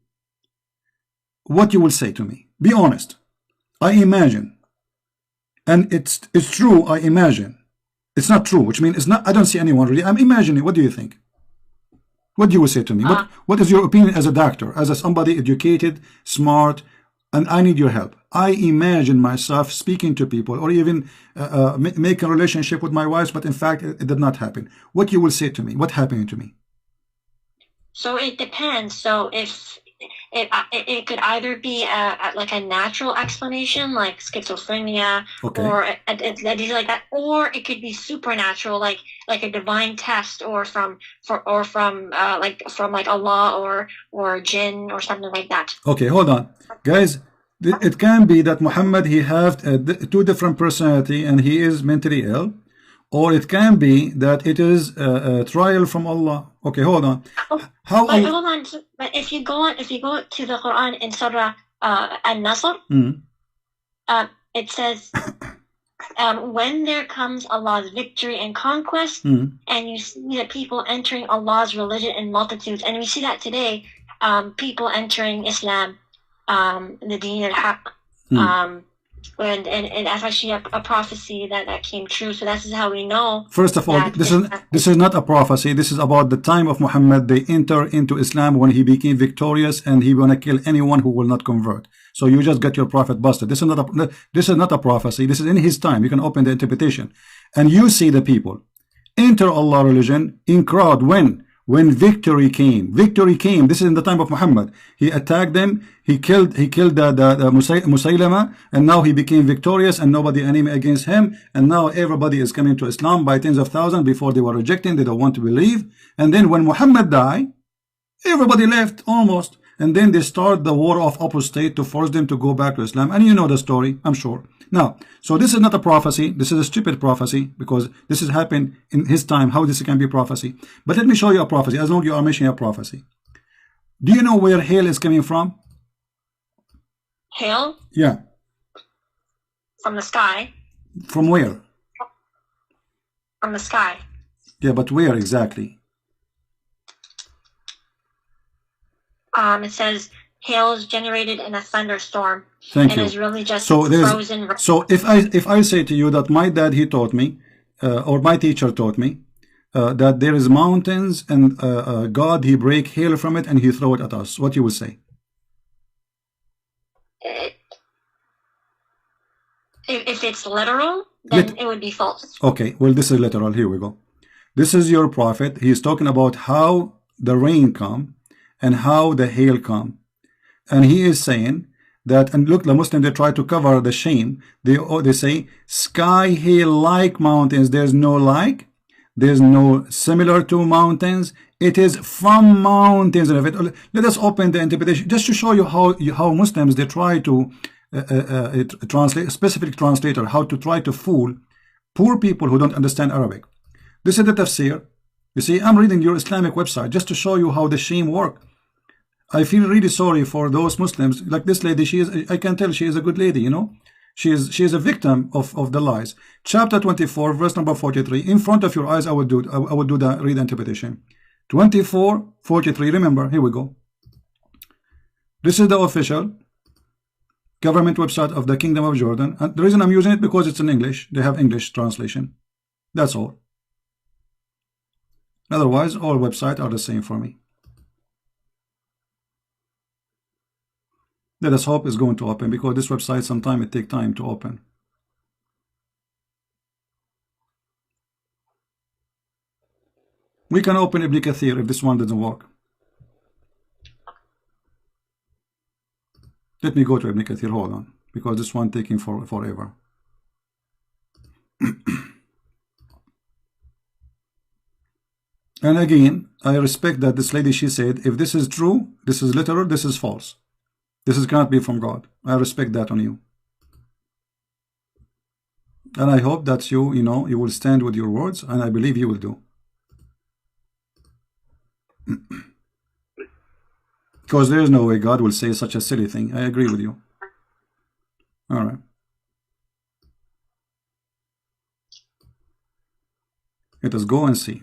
What you will say to me? Be honest. I imagine, and it's true. I imagine. It's not true, which means it's not. I don't see anyone really. I'm imagining. What do you think? What do you say to me? What is your opinion as a doctor, as somebody educated, smart, and I need your help? I imagine myself speaking to people, or even make a relationship with my wife, but in fact it did not happen. What you will say to me? What happened to me? So it depends. So if it could either be like a natural explanation, like schizophrenia, okay, or like that, or it could be supernatural, like a divine test, or from Allah or jinn or something like that. Okay, hold on, guys. It can be that Muhammad he have two different personality and he is mentally ill, or it can be that it is a trial from Allah. Okay, hold on. Hold on. But if you go to the Quran in Surah An-Nasr, it says, when there comes Allah's victory and conquest, and you see the people entering Allah's religion in multitudes, and we see that today, people entering Islam, the Deen al-Haq, and that's actually a prophecy that came true. So this is how we know. First of all, this is not a prophecy. This is about the time of Muhammad. They enter into Islam when he became victorious, and he gonna kill anyone who will not convert. So you just get your prophet busted. This is not a prophecy. This is in his time. You can open the interpretation, and you see the people enter Allah religion in crowd when victory came. Victory came. This is in the time of Muhammad. He attacked them. He killed the Musaylama, and now he became victorious, and nobody enemy against him. And now everybody is coming to Islam by tens of thousands. Before they were rejecting, they don't want to believe. And then when Muhammad died, everybody left almost. and then they start the war of apostate to force them to go back to Islam. And you know the story, I'm sure. Now, so this is not a prophecy. This is a stupid prophecy, because this has happened in his time. How this can be prophecy? But let me show you a prophecy, as long as you are mentioning a prophecy. Do you know where hail is coming from? Hail? Yeah. From the sky. From where? From the sky. Yeah, but where exactly? It says hail is generated in a thunderstorm. Thank and you. is really just So frozen. So if I say to you that my dad, he taught me, or my teacher taught me, that there is mountains and God, he break hail from it and he throw it at us, what you would say? If it's literal, then it would be false. Okay, well, this is literal. Here we go. This is your prophet. He's talking about how the rain come and how the hail come. And he is saying that, and look, the Muslims, they try to cover the shame. They say, sky hail like mountains. There's no like. There's no similar to mountains. It is from mountains. Let us open the interpretation just to show you how Muslims, they try to translate, specific translator, how to try to fool poor people who don't understand Arabic. This is the tafsir. You see, I'm reading your Islamic website just to show you how the shame work. I feel really sorry for those Muslims, like this lady. I can tell she is a good lady, you know. She is a victim of the lies. Chapter 24, verse number 43. In front of your eyes, I will do the read interpretation. 24:43. Remember, here we go. This is the official government website of the Kingdom of Jordan, and the reason I'm using it because it's in English. They have English translation. That's all. Otherwise, all websites are the same for me. Let us hope it's going to open, because this website sometimes it takes time to open. We can open Ibn Kathir if this one doesn't work. Let me go to Ibn Kathir, hold on, because this one taking forever. And again, I respect that this lady, she said, if this is true, this is literal, this is false. This cannot be from God. I respect that on you. And I hope that you will stand with your words, and I believe you will do. Because there is no way God will say such a silly thing. I agree with you. All right. Let us go and see.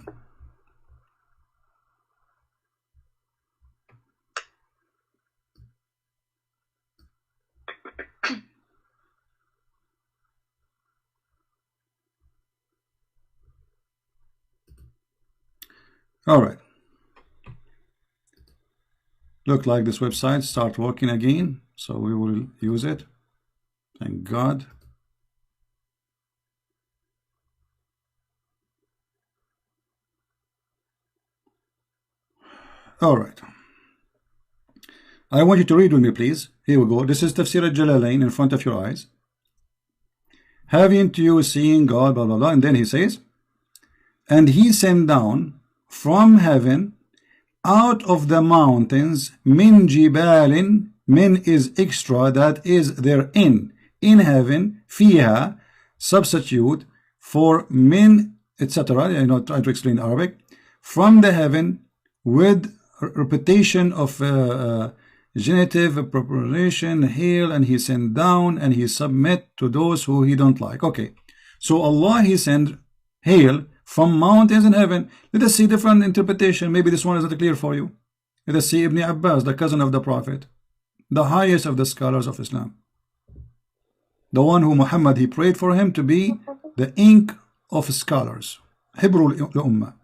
All right. Look like this website start working again, so we will use it. Thank God. All right. I want you to read with me, please. Here we go. This is Tafsir al-Jalalain in front of your eyes. Haven't you seen God, blah, blah, blah. And then he says, and he sent down from heaven out of the mountains, min jibalin, min is extra, that is there in heaven, fiha, substitute for min, etc. I'm not trying to explain Arabic. From the heaven, with repetition of genitive preparation, hail, and he sent down, and he submit to those who he don't like. Okay, so Allah, he sent hail from mountains in heaven. Let us see different interpretation. Maybe this one is not clear for you. Let us see Ibn Abbas, the cousin of the Prophet, the highest of the scholars of Islam, the one who Muhammad, he prayed for him to be the ink of scholars, Hibrul Ummah.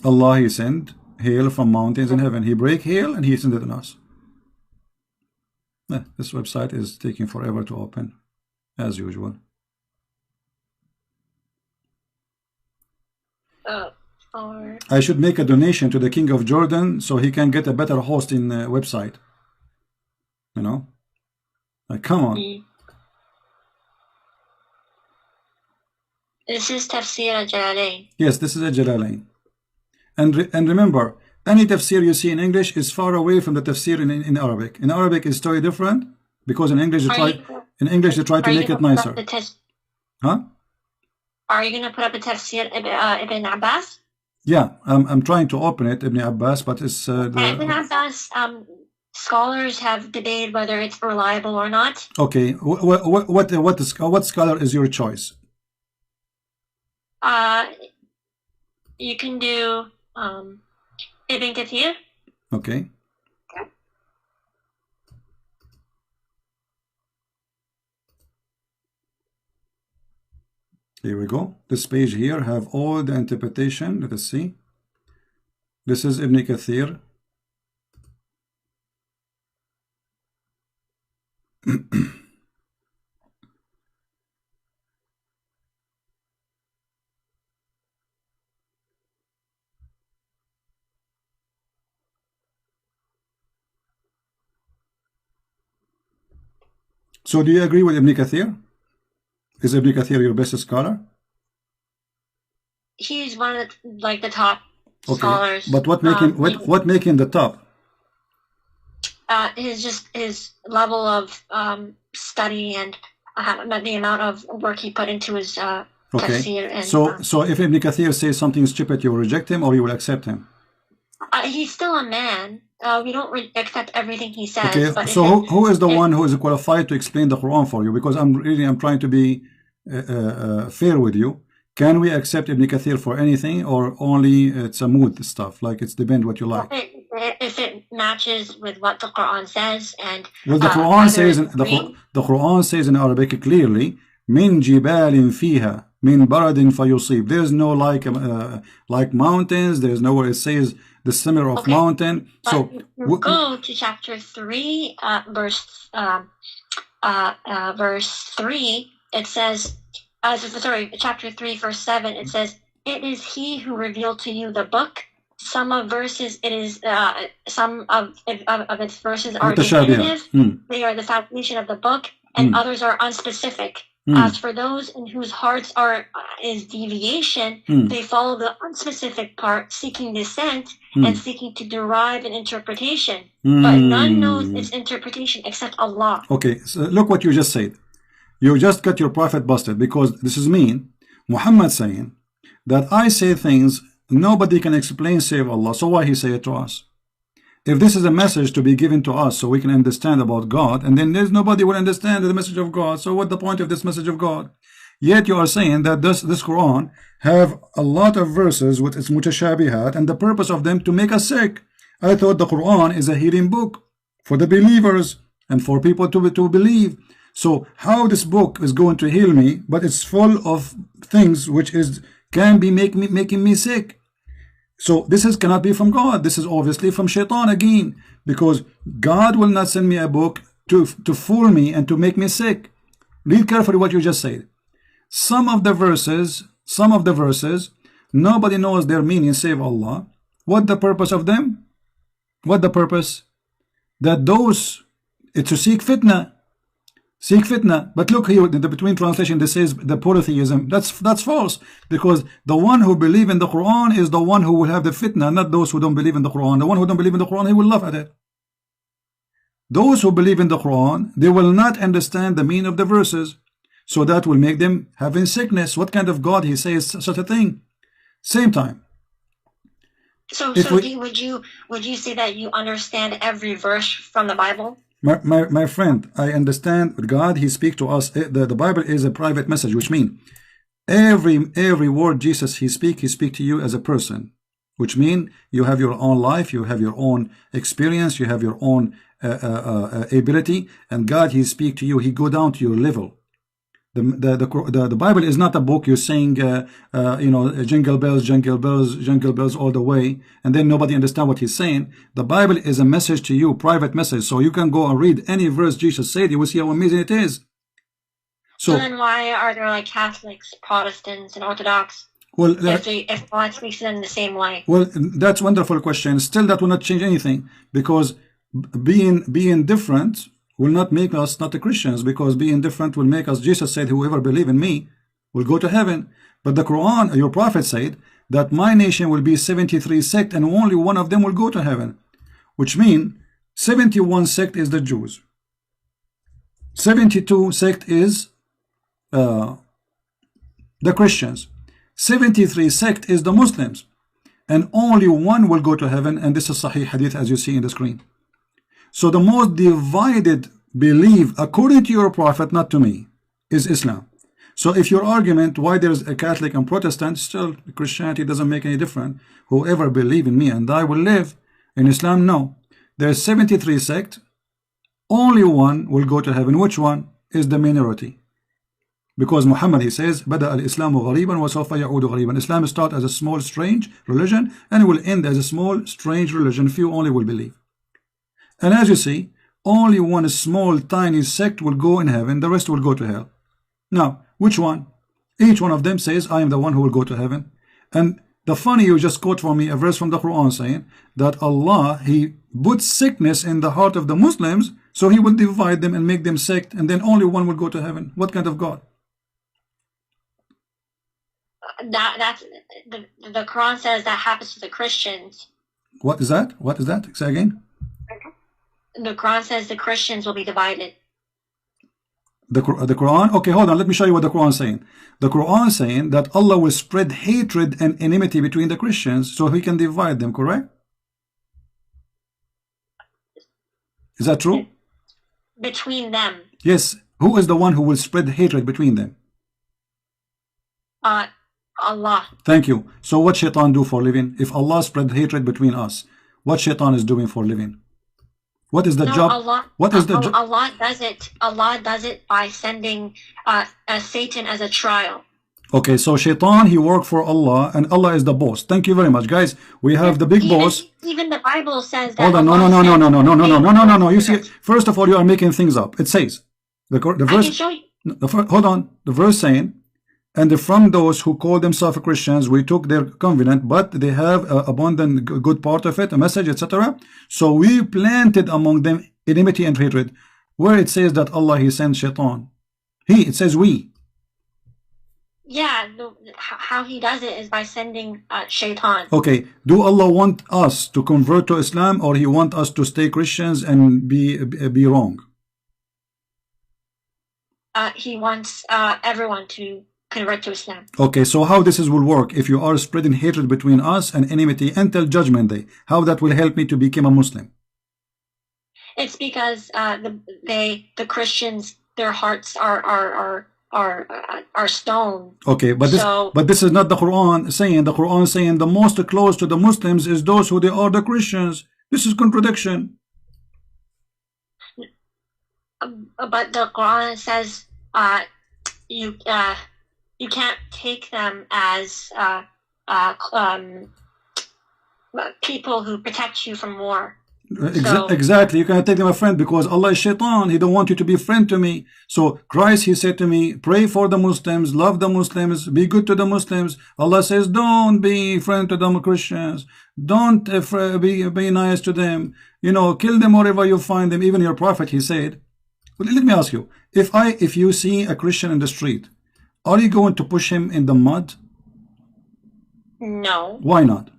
Allah, he sent hail from mountains in heaven. He break hail and he sent it on us. This website is taking forever to open, as usual. I should make a donation to the King of Jordan so he can get a better hosting website. You know? Like, come on. This is Tafsir al-Jalalain. Yes, this is a Jalalain. And remember, any tafsir you see in English is far away from the tafsir in Arabic. In Arabic is totally different, because in English they try to make it nicer. Huh? Are you going to put up a tafsir Ibn Abbas? Yeah, I'm trying to open it, Ibn Abbas, but it's Ibn Abbas, scholars have debated whether it's reliable or not. Okay, what scholar is your choice? You can do Ibn Kathir. Okay. Here we go. This page here have all the interpretation. Let us see. This is Ibn Kathir. So do you agree with Ibn Kathir? Is Ibn Kathir your best scholar? He's one of the top scholars. But what make him the top? His level of study and the amount of work he put into his tafsir. And, so if Ibn Kathir says something stupid, you will reject him or you will accept him? He's still a man. We don't accept everything he says. Okay, but so who is the one who is qualified to explain the Quran for you? Because I'm trying to be fair with you. Can we accept Ibn Kathir for anything, or only it's a mood stuff? Like it's depend what you like. If it matches with what the Quran says, and well, the Quran says the Quran says in Arabic clearly, "Min jibalin fiha min baradin fayusib." There's no like mountains. There's nowhere it says the similar of mountain. But so go to chapter 3, verse 3. It says, chapter 3, verse 7. It says, "It is He who revealed to you the book." Some of verses, it is some of its verses are definitive. They are the foundation of the book, and others are unspecific. As for those in whose hearts is deviation, they follow the unspecific part, seeking dissent and seeking to derive an interpretation. But none knows its interpretation except Allah. Okay, so look what you just said. You just got your prophet busted, because this is mean. Muhammad saying that I say things nobody can explain save Allah. So why he say it to us? If this is a message to be given to us so we can understand about God, and then there's nobody will understand the message of God, so what the point of this message of God? Yet you are saying that this Quran have a lot of verses with its mutashabihat, and the purpose of them to make us sick. I thought the Quran is a healing book for the believers and for people to believe. So how this book is going to heal me, but it's full of things which can be making me sick. So this cannot be from God. This is obviously from Shaitan again, because God will not send me a book to fool me and to make me sick. Read carefully what you just said. Some of the verses, nobody knows their meaning save Allah. What the purpose of them? What the purpose? That it's to seek fitna. Seek fitna. But look here, in the between translation, this says the polytheism. That's false, because the one who believe in the Quran is the one who will have the fitna, not those who don't believe in the Quran. The one who don't believe in the Quran, he will laugh at it. Those who believe in the Quran, they will not understand the meaning of the verses, so that will make them having sickness. What kind of God he says such a thing? Same time. So would you say that you understand every verse from the Bible? My friend, I understand God, he speaks to us. The Bible is a private message, which means every word Jesus he speak to you as a person, which means you have your own life, you have your own experience, you have your own ability, and God he speak to you, he go down to your level. The Bible is not a book you're saying jingle bells all the way, and then nobody understand what he's saying. The Bible is a message to you, private message, so you can go and read any verse Jesus said, you will see how amazing it is. So then why are there like Catholics, Protestants, and Orthodox? Well, if God speaks to them the same way. Well, that's a wonderful question. Still, that will not change anything, because being different will not make us not the Christians, because being different will make us, Jesus said, whoever believe in me will go to heaven. But the Quran, your prophet said that my nation will be 73 sect and only one of them will go to heaven, which means 71 sect is the Jews, 72 sect is the Christians, 73 sect is the Muslims, and only one will go to heaven, and this is Sahih Hadith as you see in the screen. So the most divided belief according to your prophet, not to me, is Islam. So if your argument why there's a Catholic and Protestant, still Christianity doesn't make any difference. Whoever believe in me and I will live. In Islam, no. There's 73 sect, only one will go to heaven. Which one? Is the minority. Because Muhammad, he says, بدأ الإسلام غريبا وسوف يعود غريبا. Islam starts as a small strange religion and it will end as a small strange religion. Few only will believe. And as you see, only one small tiny sect will go in heaven, the rest will go to hell. Now, which one? Each one of them says, I am the one who will go to heaven. And the funny, you just quote for me a verse from the Quran saying that Allah, he puts sickness in the heart of the Muslims, so he will divide them and make them sect, and then only one will go to heaven. What kind of God? That's the Quran says that happens to the Christians. What is that? What is that? Say again. The Quran says the Christians will be divided. The Quran? Okay, hold on. Let me show you what the Quran is saying. The Quran is saying that Allah will spread hatred and enmity between the Christians so he can divide them, correct? Is that true? Between them. Yes. Who is the one who will spread hatred between them? Allah. Thank you. So what shaitan do for living? If Allah spread hatred between us, what shaitan is doing for living? What is the job? What is the job? Allah does it. Allah does it by sending Satan as a trial. Okay, so shaitan, he worked for Allah, and Allah is the boss. Thank you very much, guys. We have the big boss. Even the Bible says that. Hold on, no. You see, first of all, you are making things up. It says the verse. I can show you. Hold on. The verse saying, and from those who call themselves Christians, we took their covenant, but they have abundant good part of it, a message, etc. So we planted among them enmity and hatred. Where it says that Allah, he sent shaitan. It says we. Yeah, how he does it is by sending shaitan. Okay, do Allah want us to convert to Islam, or he want us to stay Christians and be wrong? He wants everyone to convert to Islam. Okay, so how this will work if you are spreading hatred between us and enmity until Judgment Day? How that will help me to become a Muslim? It's because the Christians, their hearts are stone. Okay, but this is not the Quran saying. The Quran saying the most close to the Muslims is those who they are the Christians. This is contradiction. But the Quran says you can't take them as people who protect you from war. Exactly, you cannot take them a friend because Allah is shaitan. He don't want you to be a friend to me. So Christ, he said to me, pray for the Muslims, love the Muslims, be good to the Muslims. Allah says, don't be friend to the Christians, don't be nice to them, kill them wherever you find them. Even your prophet, he said, well, let me ask you, if you see a Christian in the street, are you going to push him in the mud? No. Why not?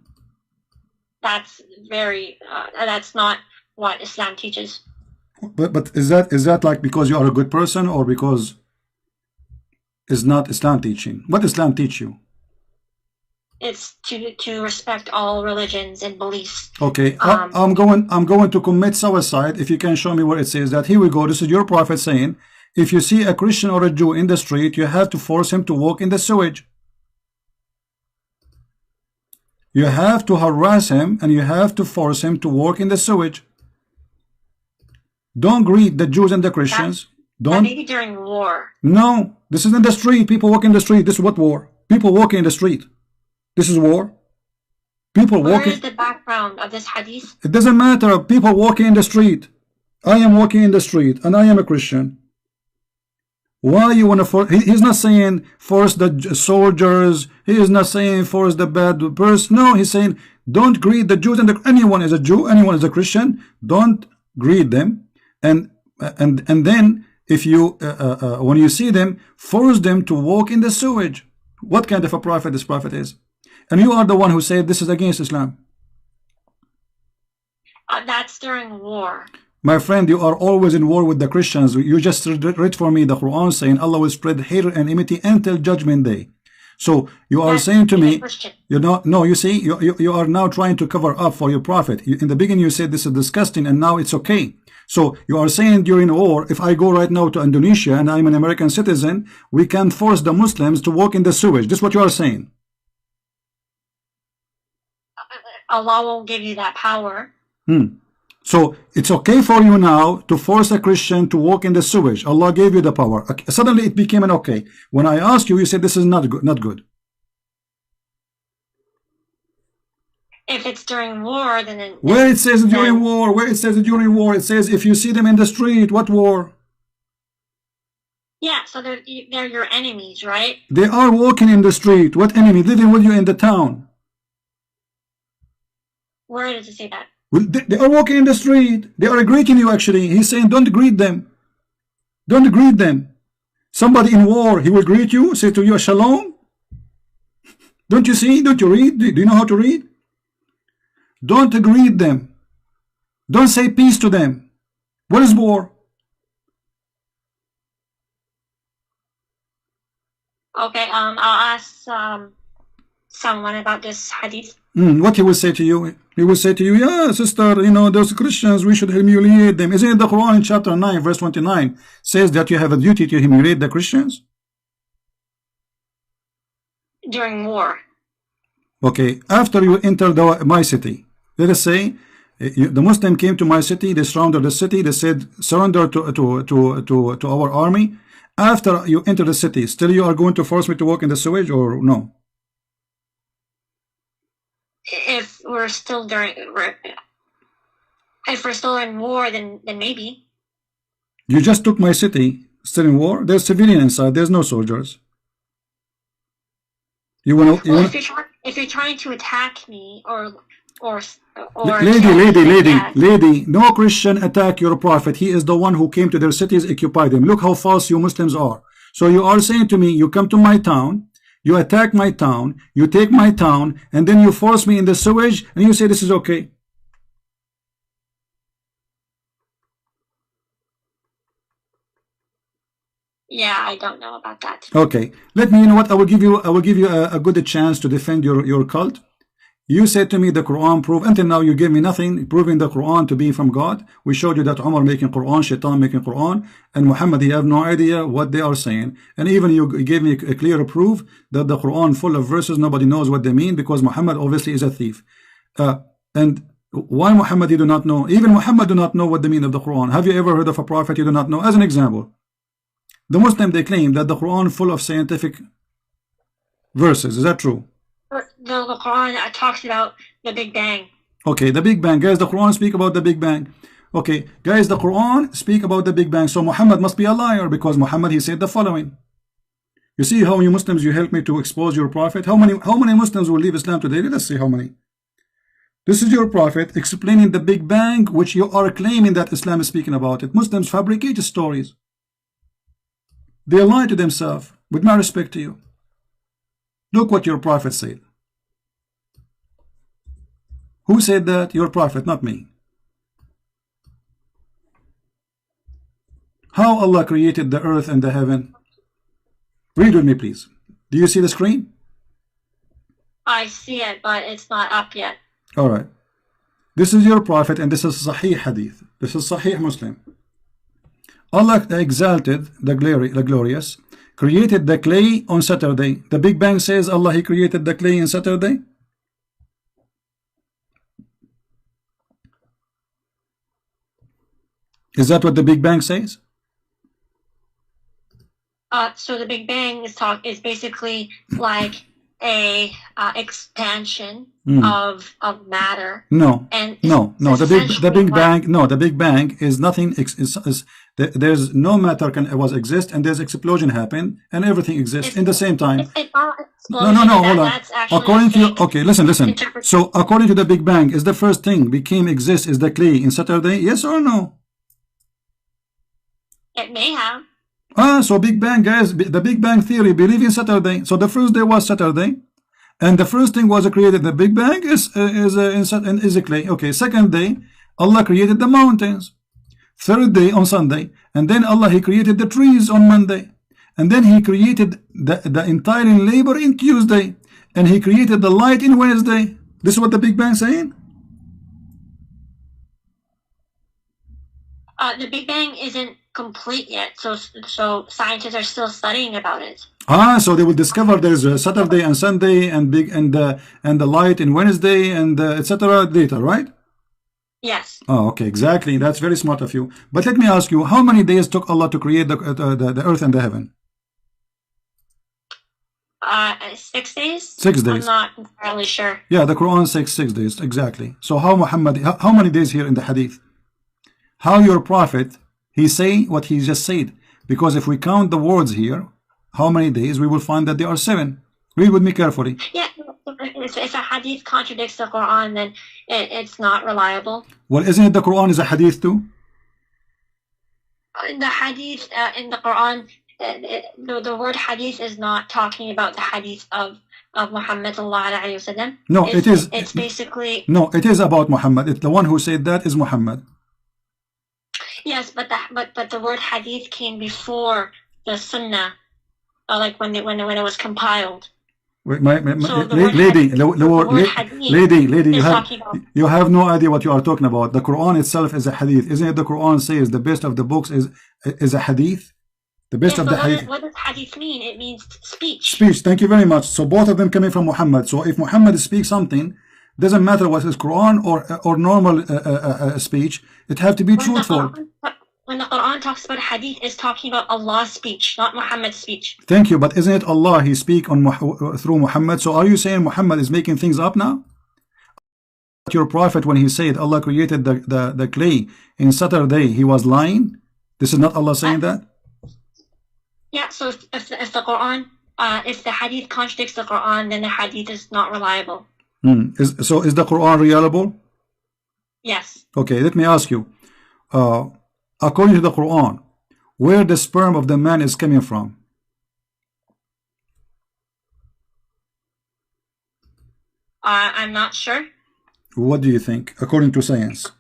That's that's not what Islam teaches. But is that like because you are a good person, or because it's not Islam teaching? What Islam teach you? It's to respect all religions and beliefs. Okay, I'm going to commit suicide if you can show me where it says that. Here we go. This is your prophet saying, if you see a Christian or a Jew in the street, you have to force him to walk in the sewage. You have to harass him and you have to force him to walk in the sewage. Don't greet the Jews and the Christians. Don't. Maybe during war. No, this is in the street. People walk in the street. This is what war? People walking in the street. This is war. People walking. Where is the background of this hadith? It doesn't matter. People walking in the street. I am walking in the street and I am a Christian. Why you want to force? He's not saying force the soldiers. He is not saying force the bad person. No, he's saying don't greet the Jews and anyone is a Jew, anyone is a Christian. Don't greet them, and then if you when you see them, force them to walk in the sewage. What kind of a prophet this prophet is? And you are the one who said this is against Islam. That's during war. My friend, you are always in war with the Christians. You just read for me the Quran saying Allah will spread hate and enmity until judgment day. So you are saying to me, you know, no, you see, you are now trying to cover up for your prophet. In the beginning you said this is disgusting and now it's okay. So you are saying during war, if I go right now to Indonesia and I'm an American citizen, we can force the Muslims to walk in the sewage. This is what you are saying. Allah won't give you that power. So it's okay for you now to force a Christian to walk in the sewage. Allah gave you the power. Okay. Suddenly it became an okay. When I asked you, you said this is not good. Not good. If it's during war, then where it says during war, where it says during war, it says if you see them in the street. What war? Yeah, so they're your enemies, right? They are walking in the street. What enemy? Living with you in the town. Where does it say that? Well, they are walking in the street. They are greeting you actually. He's saying don't greet them. Don't greet them. Somebody in war, he will greet you, say to you shalom. Don't you see? Don't you read? Do you know how to read? Don't greet them. Don't say peace to them. What is war? Okay, I'll ask someone about this hadith. What he will say to you? He will say to you, yeah, sister, you know, those Christians, we should humiliate them. Isn't it the Quran in chapter 9, verse 29, says that you have a duty to humiliate the Christians? During war. Okay, after you enter my city, let us say, the Muslim came to my city, they surrounded the city, they said, surrender to our army. After you enter the city, still you are going to force me to walk in the sewage or no? If we're still in war, then maybe. You just took my city, still in war. There's civilian inside. There's no soldiers. If you're trying to attack me or lady, no Christian attack your prophet. He is the one who came to their cities, occupied them. Look how false you Muslims are. So you are saying to me, you come to my town. You attack my town, you take my town, and then you force me in the sewage, and you say this is okay. Yeah, I don't know about that. Okay, let me. You know what? I will give you a good chance to defend your cult. You said to me the Quran proof. Until now, you gave me nothing proving the Quran to be from God. We showed you that Umar making Quran, Shaitan making Quran, and Muhammad, he have no idea what they are saying. And even you gave me a clear proof that the Quran full of verses, nobody knows what they mean because Muhammad obviously is a thief. And why Muhammad you do not know? Even Muhammad do not know what the meaning of the Quran. Have you ever heard of a prophet you do not know? As an example, the Muslim, they claim that the Quran full of scientific verses. Is that true? The Quran talks about the Big Bang. Okay, the Big Bang. Guys, the Quran speak about the Big Bang. Okay, guys, the Quran speak about the Big Bang. So Muhammad must be a liar because Muhammad, he said the following. You see how you Muslims, you help me to expose your prophet? How many Muslims will leave Islam today? Let's see how many. This is your prophet explaining the Big Bang, which you are claiming that Islam is speaking about it. Muslims fabricate stories. They lie to themselves, with my respect to you. Look what your prophet said. Who said that? Your prophet, not me. How Allah created the earth and the heaven. Read with me, please. Do you see the screen? I see it, but it's not up yet. All right. This is your prophet, and this is Sahih Hadith. This is Sahih Muslim. Allah exalted the glorious, created the clay on Saturday. The Big Bang says Allah, he created the clay on Saturday. Is that what the Big Bang says? So the Big Bang is basically like a expansion of matter. No, and the Big Bang. No, the Big Bang is nothing. There's no matter was exist, and there's explosion happen, and everything exists in the same time. No, hold on. According to you, okay, listen. So according to the Big Bang, is the first thing became exist is the clay in Saturday? Yes or no? It may have. So Big Bang, guys, the Big Bang theory believe in Saturday. So the first day was Saturday, and the first thing was created. The Big Bang is in Ezekiel. Okay, second day, Allah created the mountains. Third day on Sunday, and then Allah He created the trees on Monday, and then He created the entire labor in Tuesday, and He created the light in Wednesday. This is what the Big Bang saying. The Big Bang isn't complete yet, so scientists are still studying about it. So they will discover there's a Saturday and Sunday and the light in Wednesday and etc. later, right? Yes. Oh, okay, exactly. That's very smart of you. But let me ask you, how many days took Allah to create the earth and the heaven? 6 days. 6 days. I'm not entirely sure. Yeah, the Quran says 6 days exactly. So how many days here in the Hadith? How your prophet he say what he just said? Because if we count the words here, how many days, we will find that there are 7. Read with me carefully. Yeah, if a hadith contradicts the Quran, then it's not reliable. Well, isn't it the Quran is a hadith too? The hadith in the Quran, the word hadith is not talking about the hadith of Muhammad sallallahu alaihi wasallam. No, it is. It's basically. No, it is about Muhammad. It's the one who said that is Muhammad. Yes, but the word hadith came before the Sunnah, like when it was compiled. Wait, So lady, hadith you have no idea what you are talking about. The Quran itself is a hadith. Isn't it the Quran says the best of the books is a hadith? The best Yes, of but the hadith. what does hadith mean? It means speech. Speech, thank you very much. So both of them coming from Muhammad. So if Muhammad speaks something, doesn't matter what is Quran or normal speech, it have to be truthful. When the Quran talks about hadith, it's talking about Allah's speech, not Muhammad's speech. Thank you, but isn't it Allah He speak through Muhammad? So are you saying Muhammad is making things up now? Your prophet, when he said Allah created the clay in Saturday, he was lying? This is not Allah saying that? Yeah, so if the Quran, if the hadith contradicts the Quran, then the hadith is not reliable. So is the Quran reliable? Yes. Okay, let me ask you. According to the Quran, where the sperm of the man is coming from? I'm not sure. What do you think, according to science?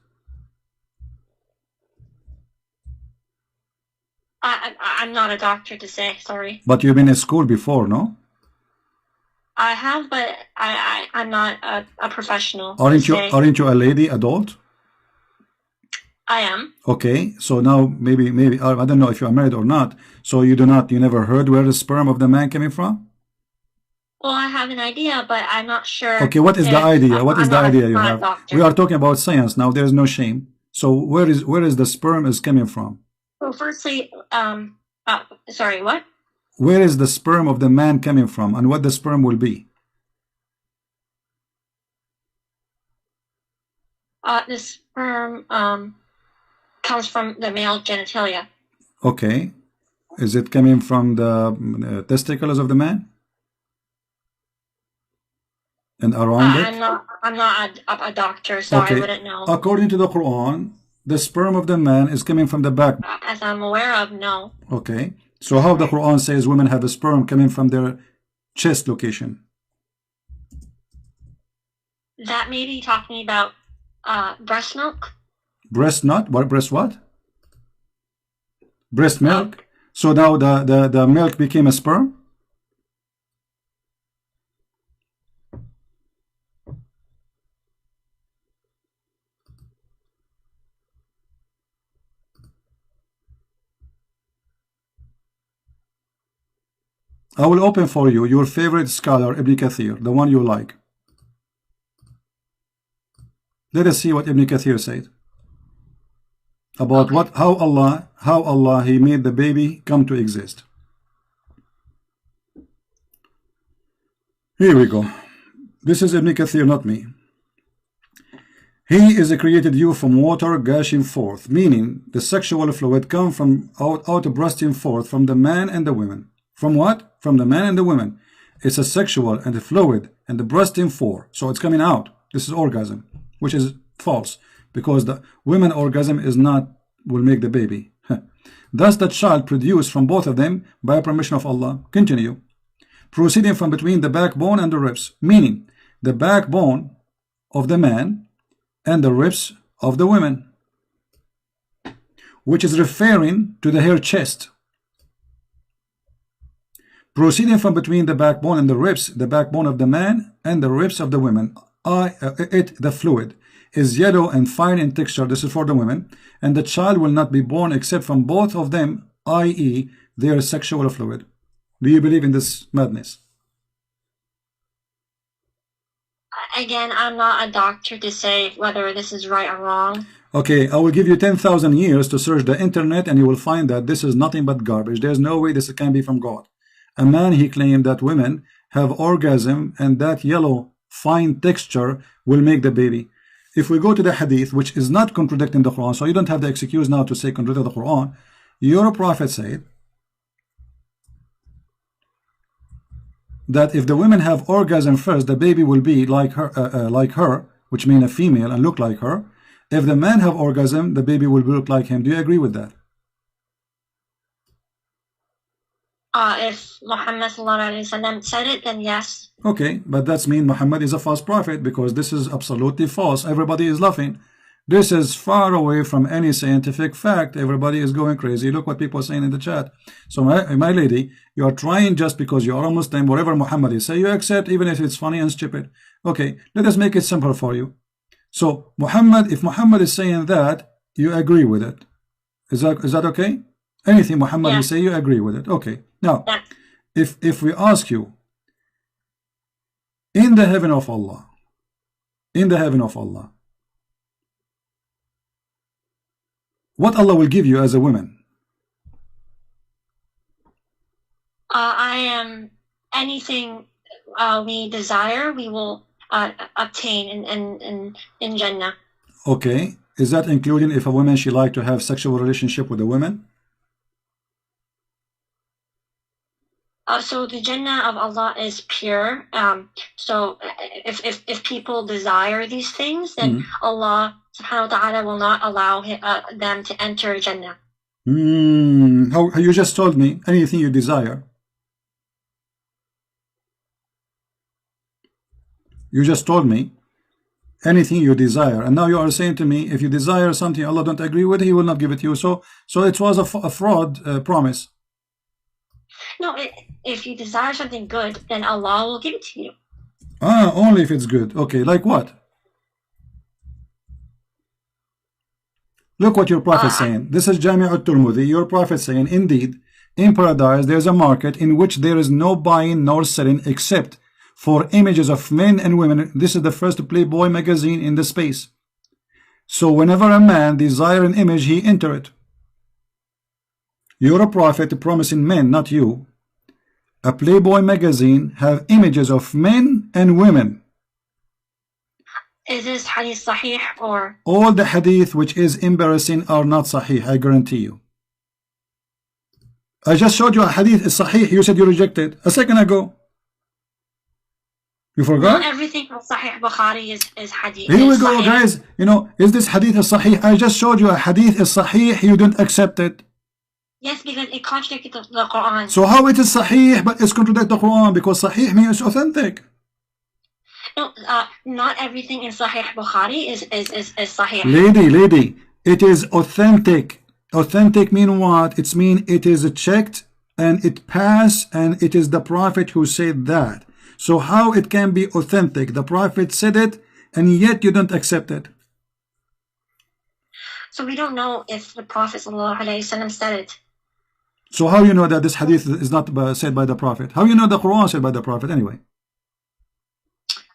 I'm not a doctor to say, sorry. But you've been in school before, no? I have, but I'm not a professional. Aren't you a lady, adult? I am. Okay, so now maybe I don't know if you are married or not. So you never heard where the sperm of the man coming from? Well, I have an idea, but I'm not sure. Okay, what is the idea? What is the idea you have? Doctor. We are talking about science now. There is no shame. So where is the sperm is coming from? Well, firstly, sorry, what? Where is the sperm of the man coming from, and what the sperm will be? The sperm comes from the male genitalia. Okay, is it coming from the testicles of the man? And around it? I'm not a doctor, so okay. I wouldn't know. According to the Quran, the sperm of the man is coming from the back. As I'm aware of, no. Okay. So how the Quran says women have a sperm coming from their chest location? That may be talking about breast milk. Breast not? What? Breast what? Breast milk. So now the milk became a sperm? I will open for you your favorite scholar, Ibn Kathir, the one you like. Let us see what Ibn Kathir said about how Allah He made the baby come to exist. Here we go. This is Ibn Kathir, not me. He is created you from water gushing forth, meaning the sexual fluid come from out bursting forth from the man and the women. From what? From the man and the women. It's a sexual and a fluid and the bursting forth. So it's coming out. This is orgasm, which is false because the women orgasm is not will make the baby. Thus the child produced from both of them by permission of Allah. Continue. Proceeding from between the backbone and the ribs, meaning the backbone of the man and the ribs of the women, which is referring to the hair chest. Proceeding from between the backbone and the ribs, the backbone of the man and the ribs of the women, the fluid, is yellow and fine in texture. This is for the women, and the child will not be born except from both of them, i.e. their sexual fluid. Do you believe in this madness? Again, I'm not a doctor to say whether this is right or wrong. Okay, I will give you 10,000 years to search the internet and you will find that this is nothing but garbage. There's no way this can be from God. A man, he claimed that women have orgasm and that yellow fine texture will make the baby. If we go to the hadith, which is not contradicting the Quran, so you don't have the excuse now to say contradict the Quran, your prophet said that if the women have orgasm first, the baby will be like her, which means a female and look like her. If the man have orgasm, the baby will look like him. Do you agree with that? If Muhammad said it, then yes. Okay, but that's mean Muhammad is a false prophet, because this is absolutely false. Everybody is laughing. This is far away from any scientific fact. Everybody is going crazy. Look what people are saying in the chat. So my lady, you are trying just because you are a Muslim, whatever Muhammad is say, you accept even if it's funny and stupid. Okay, let us make it simple for you. So Muhammad, if Muhammad is saying that, you agree with it. Is that okay? Anything Muhammad will say, you agree with it. Okay. Now, if we ask you, in the heaven of Allah, what Allah will give you as a woman? I am anything we desire, we will obtain in Jannah. Okay. Is that including if a woman she like to have sexual relationship with a woman? So the Jannah of Allah is pure. So if people desire these things, then Allah subhanahu wa ta'ala will not allow them to enter Jannah. How you just told me anything you desire. You just told me anything you desire, and now you are saying to me if you desire something Allah don't agree with, He will not give it to you. So it was a fraud promise. No, if you desire something good, then Allah will give it to you. Only if it's good. Okay, like what? Look what your prophet is saying. This is Jami' al-Turmudi. Your prophet saying, indeed, in paradise there is a market in which there is no buying nor selling except for images of men and women. This is the first Playboy magazine in the space. So whenever a man desire an image, he enter it. You're a prophet promising men, not you. A Playboy magazine have images of men and women. Is this hadith sahih or? All the hadith which is embarrassing are not sahih, I guarantee you. I just showed you a hadith is sahih, you said you rejected a second ago. You forgot? Not everything from Sahih Bukhari is hadith. Here we go, guys. You know, is this hadith is sahih? I just showed you a hadith is sahih, you didn't accept it. Yes, because it contradicted the Quran. So how it is sahih but it's contradict the Quran? Because sahih means authentic. No, not everything in Sahih Bukhari is sahih. Lady, it is authentic. Authentic mean what? It's mean it is checked and it passed and it is the Prophet who said that. So how it can be authentic? The Prophet said it and yet you don't accept it. So we don't know if the Prophet ﷺ said it. So how you know that this hadith is not said by the Prophet? How you know the Quran said by the Prophet anyway?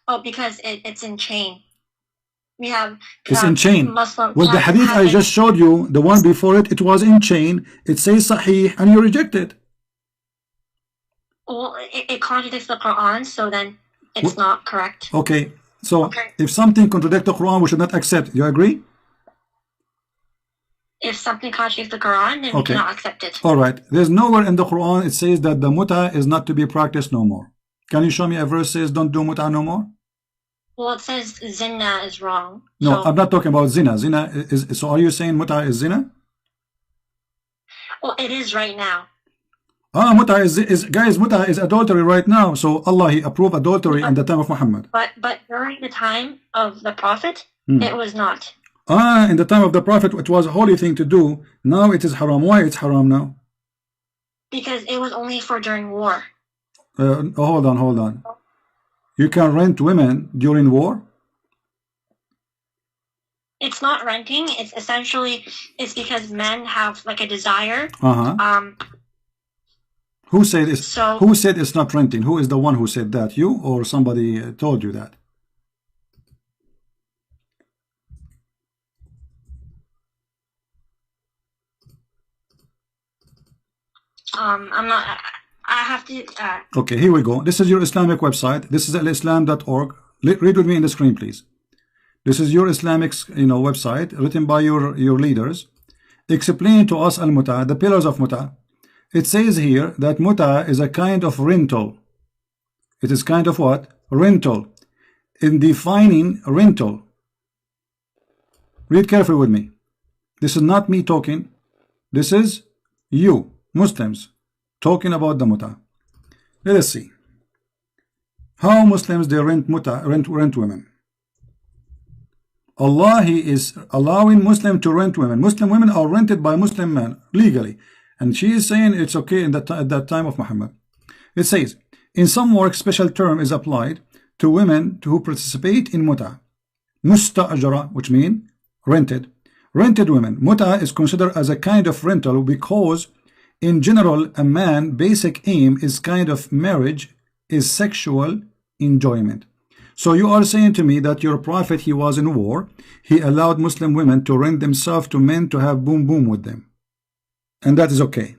Oh, because it's in chain. We have it's in chain. Muslim. Well, the hadith I just showed you, the one before it, it was in chain. It says sahih and you reject it. Well, it contradicts the Quran, so then it's not correct. Okay, so if something contradicts the Quran, we should not accept. You agree? If something contradicts the Quran, then we cannot accept it. All right. There's nowhere in the Quran it says that the muta is not to be practiced no more. Can you show me a verse says don't do muta no more? Well, it says zina is wrong. No, I'm not talking about zina. Zina is, so are you saying muta is zina? Well, it is right now. Muta is guys, muta is adultery right now. So Allah, He approved adultery in the time of Muhammad. But during the time of the Prophet, it was not. In the time of the Prophet, it was a holy thing to do. Now it is haram. Why it's haram now? Because it was only for during war. Hold on. You can rent women during war? It's not renting. It's essentially, it's because men have like a desire. Who said it's who said it's not renting? Who is the one who said that? You or somebody told you that? I'm not. I have to. Okay, here we go. This is your Islamic website. This is alislam.org. Read with me in the screen, please. This is your Islamic, website written by your leaders. Explain to us al-muta, the pillars of muta. It says here that muta is a kind of rental. It is kind of what? Rental. In defining rental, read carefully with me. This is not me talking. This is you, Muslims, talking about the muta. Let us see how Muslims they rent muta, rent women. Allah, He is allowing Muslim to rent women. Muslim women are rented by Muslim men legally, and she is saying it's okay at that time of Muhammad. It says, in some work, special term is applied to women who participate in muta. Musta'jara, which means rented. Rented women. Muta is considered as a kind of rental because, in general, a man's basic aim is kind of marriage is sexual enjoyment. So you are saying to me that your prophet, he was in war. He allowed Muslim women to rent themselves to men to have boom boom with them. And that is okay.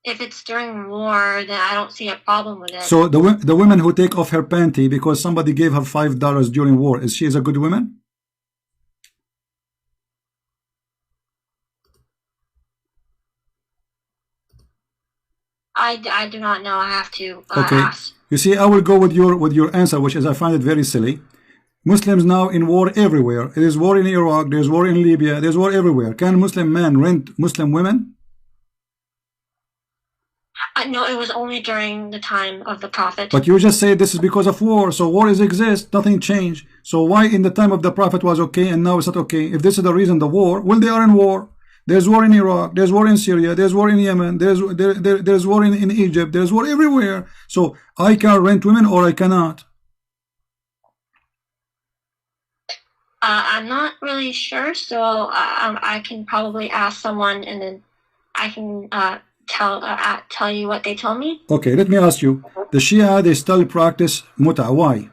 If it's during war, then I don't see a problem with it. So the women who take off her panty because somebody gave her $5 during war, is she a good woman? I do not know. I have to ask. You see, I will go with your answer, which is I find it very silly. Muslims now in war everywhere. There is war in Iraq. There's war in Libya. There's war everywhere. Can Muslim men rent Muslim women? No, it was only during the time of the Prophet. But you just say this is because of war. So war exists. Nothing changed. So why in the time of the Prophet was okay and now it's not okay? If this is the reason, the war, well, they are in war. There's war in Iraq, there's war in Syria, there's war in Yemen, there's war in Egypt, there's war everywhere. So I can rent women or I cannot? I'm not really sure, so I can probably ask someone and then I can tell you what they told me. Okay, let me ask you. The Shia, they still practice muta. Why?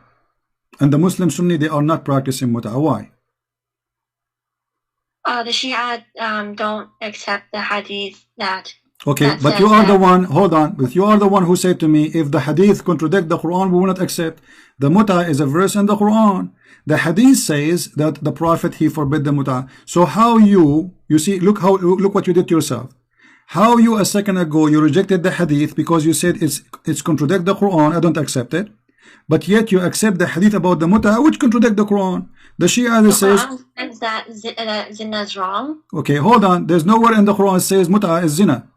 And the Muslim Sunni, they are not practicing muta. Why? The Shia don't accept the hadith that. Okay, but you are the one, hold on, but you are the one who said to me, if the hadith contradict the Quran, we will not accept. The muta is a verse in the Quran. The hadith says that the Prophet, he forbid the muta. So how you see, look what you did to yourself. How you a second ago, you rejected the hadith because you said it's contradict the Quran, I don't accept it. But yet you accept the hadith about the muta, which contradict the Quran. The Shia says that zina is wrong. Okay, hold on. There's nowhere in the Quran says muta is zina.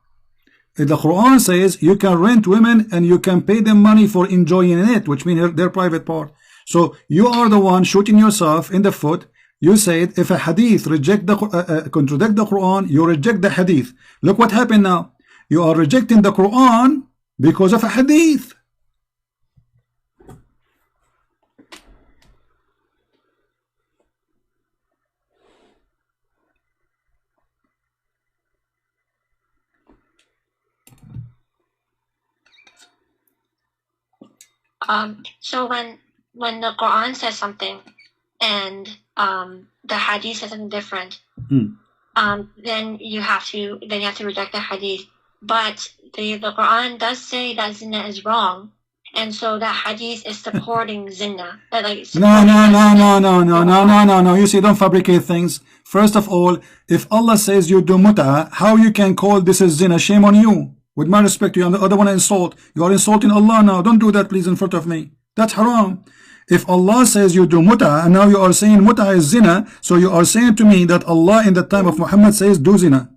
The Quran says you can rent women and you can pay them money for enjoying it, which means their private part. So you are the one shooting yourself in the foot. You said if a hadith contradict the Quran, you reject the hadith. Look what happened now. You are rejecting the Quran because of a hadith. So when the Quran says something and the hadith says something different, then you have to reject the hadith. But the Quran does say that zina is wrong, and so that hadith is supporting zina. No. You see, don't fabricate things. First of all, if Allah says you do muta, how you can call this is zina? Shame on you. With my respect to you, and the other one insult. You are insulting Allah now. Don't do that, please, in front of me. That's haram. If Allah says you do muta, and now you are saying muta is zina, so you are saying to me that Allah in the time of Muhammad says do zina.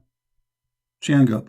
She hung up.